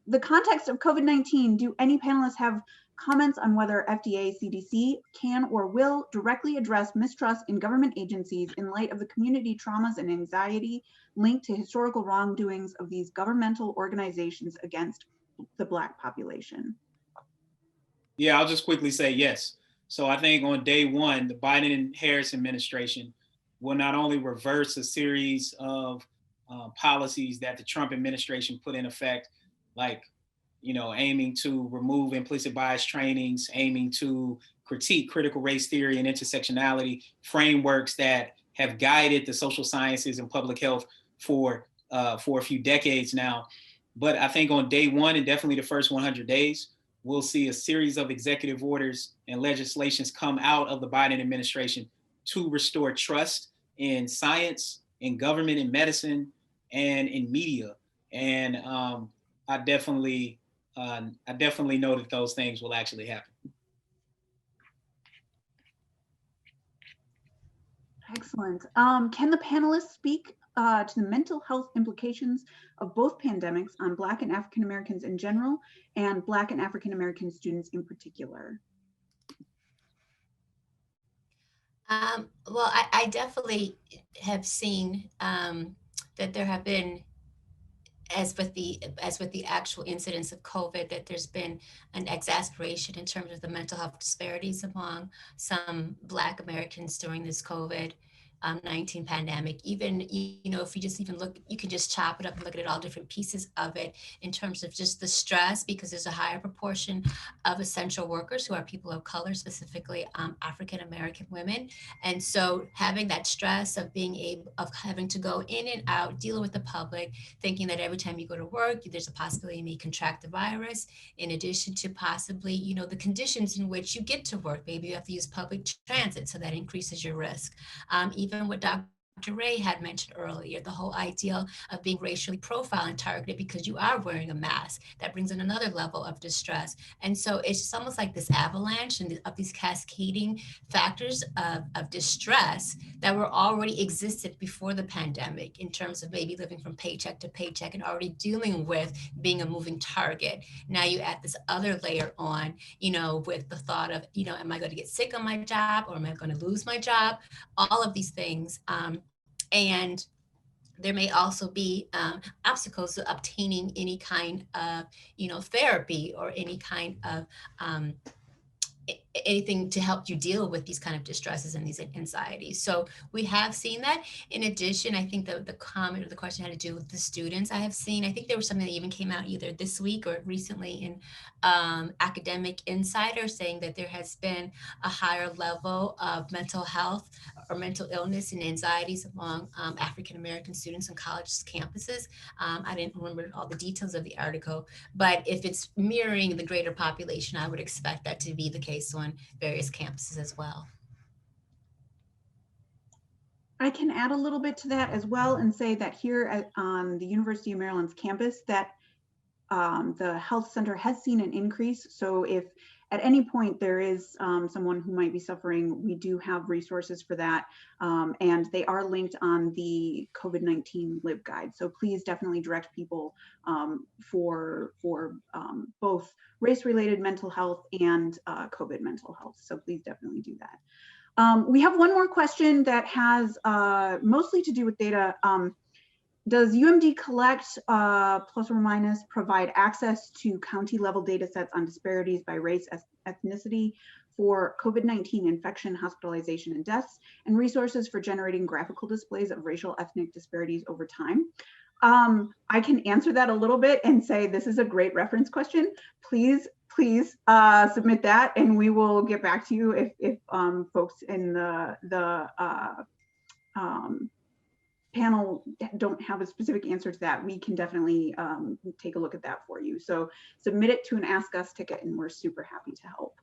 the context of COVID-19, do any panelists have comments on whether FDA, CDC can or will directly address mistrust in government agencies in light of the community traumas and anxiety linked to historical wrongdoings of these governmental organizations against the Black population? Yeah, I'll just quickly say yes. So I think on day one, the Biden and Harris administration will not only reverse a series of policies that the Trump administration put in effect, like, aiming to remove implicit bias trainings, aiming to critique critical race theory and intersectionality frameworks that have guided the social sciences and public health for a few decades now. But I think on day one, and definitely the first 100 days, we'll see a series of executive orders and legislations come out of the Biden administration to restore trust in science, in government, in medicine, and in media. And I definitely know that those things will actually happen. Excellent. Can the panelists speak to the mental health implications of both pandemics on Black and African Americans in general and Black and African American students in particular? Well, I definitely have seen that there have been, as with the actual incidence of COVID, that there's been an exasperation in terms of the mental health disparities among some Black Americans during this COVID COVID-19 pandemic. Even, you know, if you just even look, you can just chop it up and look at all different pieces of it in terms of just the stress, because there's a higher proportion of essential workers who are people of color, specifically African-American women. And so having that stress of being able, of having to go in and out, dealing with the public, thinking that every time you go to work, there's a possibility you may contract the virus, in addition to possibly, you know, the conditions in which you get to work. Maybe you have to use public transit, so that increases your risk. Even what Dr. Ray had mentioned earlier, the whole idea of being racially profiled and targeted because you are wearing a mask, that brings in another level of distress. And so it's just almost like this avalanche and of these cascading factors of distress that were already existed before the pandemic, in terms of maybe living from paycheck to paycheck and already dealing with being a moving target. Now you add this other layer on, you know, with the thought of, you know, am I going to get sick on my job, or am I going to lose my job? All of these things. And there may also be obstacles to obtaining any kind of, you know, therapy or any kind of anything to help you deal with these kind of distresses and these anxieties. So we have seen that. In addition, I think the comment or the question had to do with the students. I have seen, I think there was something that even came out either this week or recently in Academic Insider, saying that there has been a higher level of mental health or mental illness and anxieties among African-American students on college campuses. I didn't remember all the details of the article, but if it's mirroring the greater population, I would expect that to be the case on various campuses as well. I can add a little bit to that as well and say that here on the University of Maryland's campus, that the health center has seen an increase. So if at any point there is someone who might be suffering, we do have resources for that. And they are linked on the COVID-19 LibGuide. So please definitely direct people for both race-related mental health and COVID mental health. So please definitely do that. We have one more question that has mostly to do with data. Does UMD Collect plus or minus provide access to county level data sets on disparities by race, ethnicity for COVID-19 infection, hospitalization, and deaths, and resources for generating graphical displays of racial ethnic disparities over time? I can answer that a little bit and say this is a great reference question. Please submit that, and we will get back to you if folks in the panel don't have a specific answer to that. We can definitely take a look at that for you. So submit it to an Ask Us ticket, and we're super happy to help.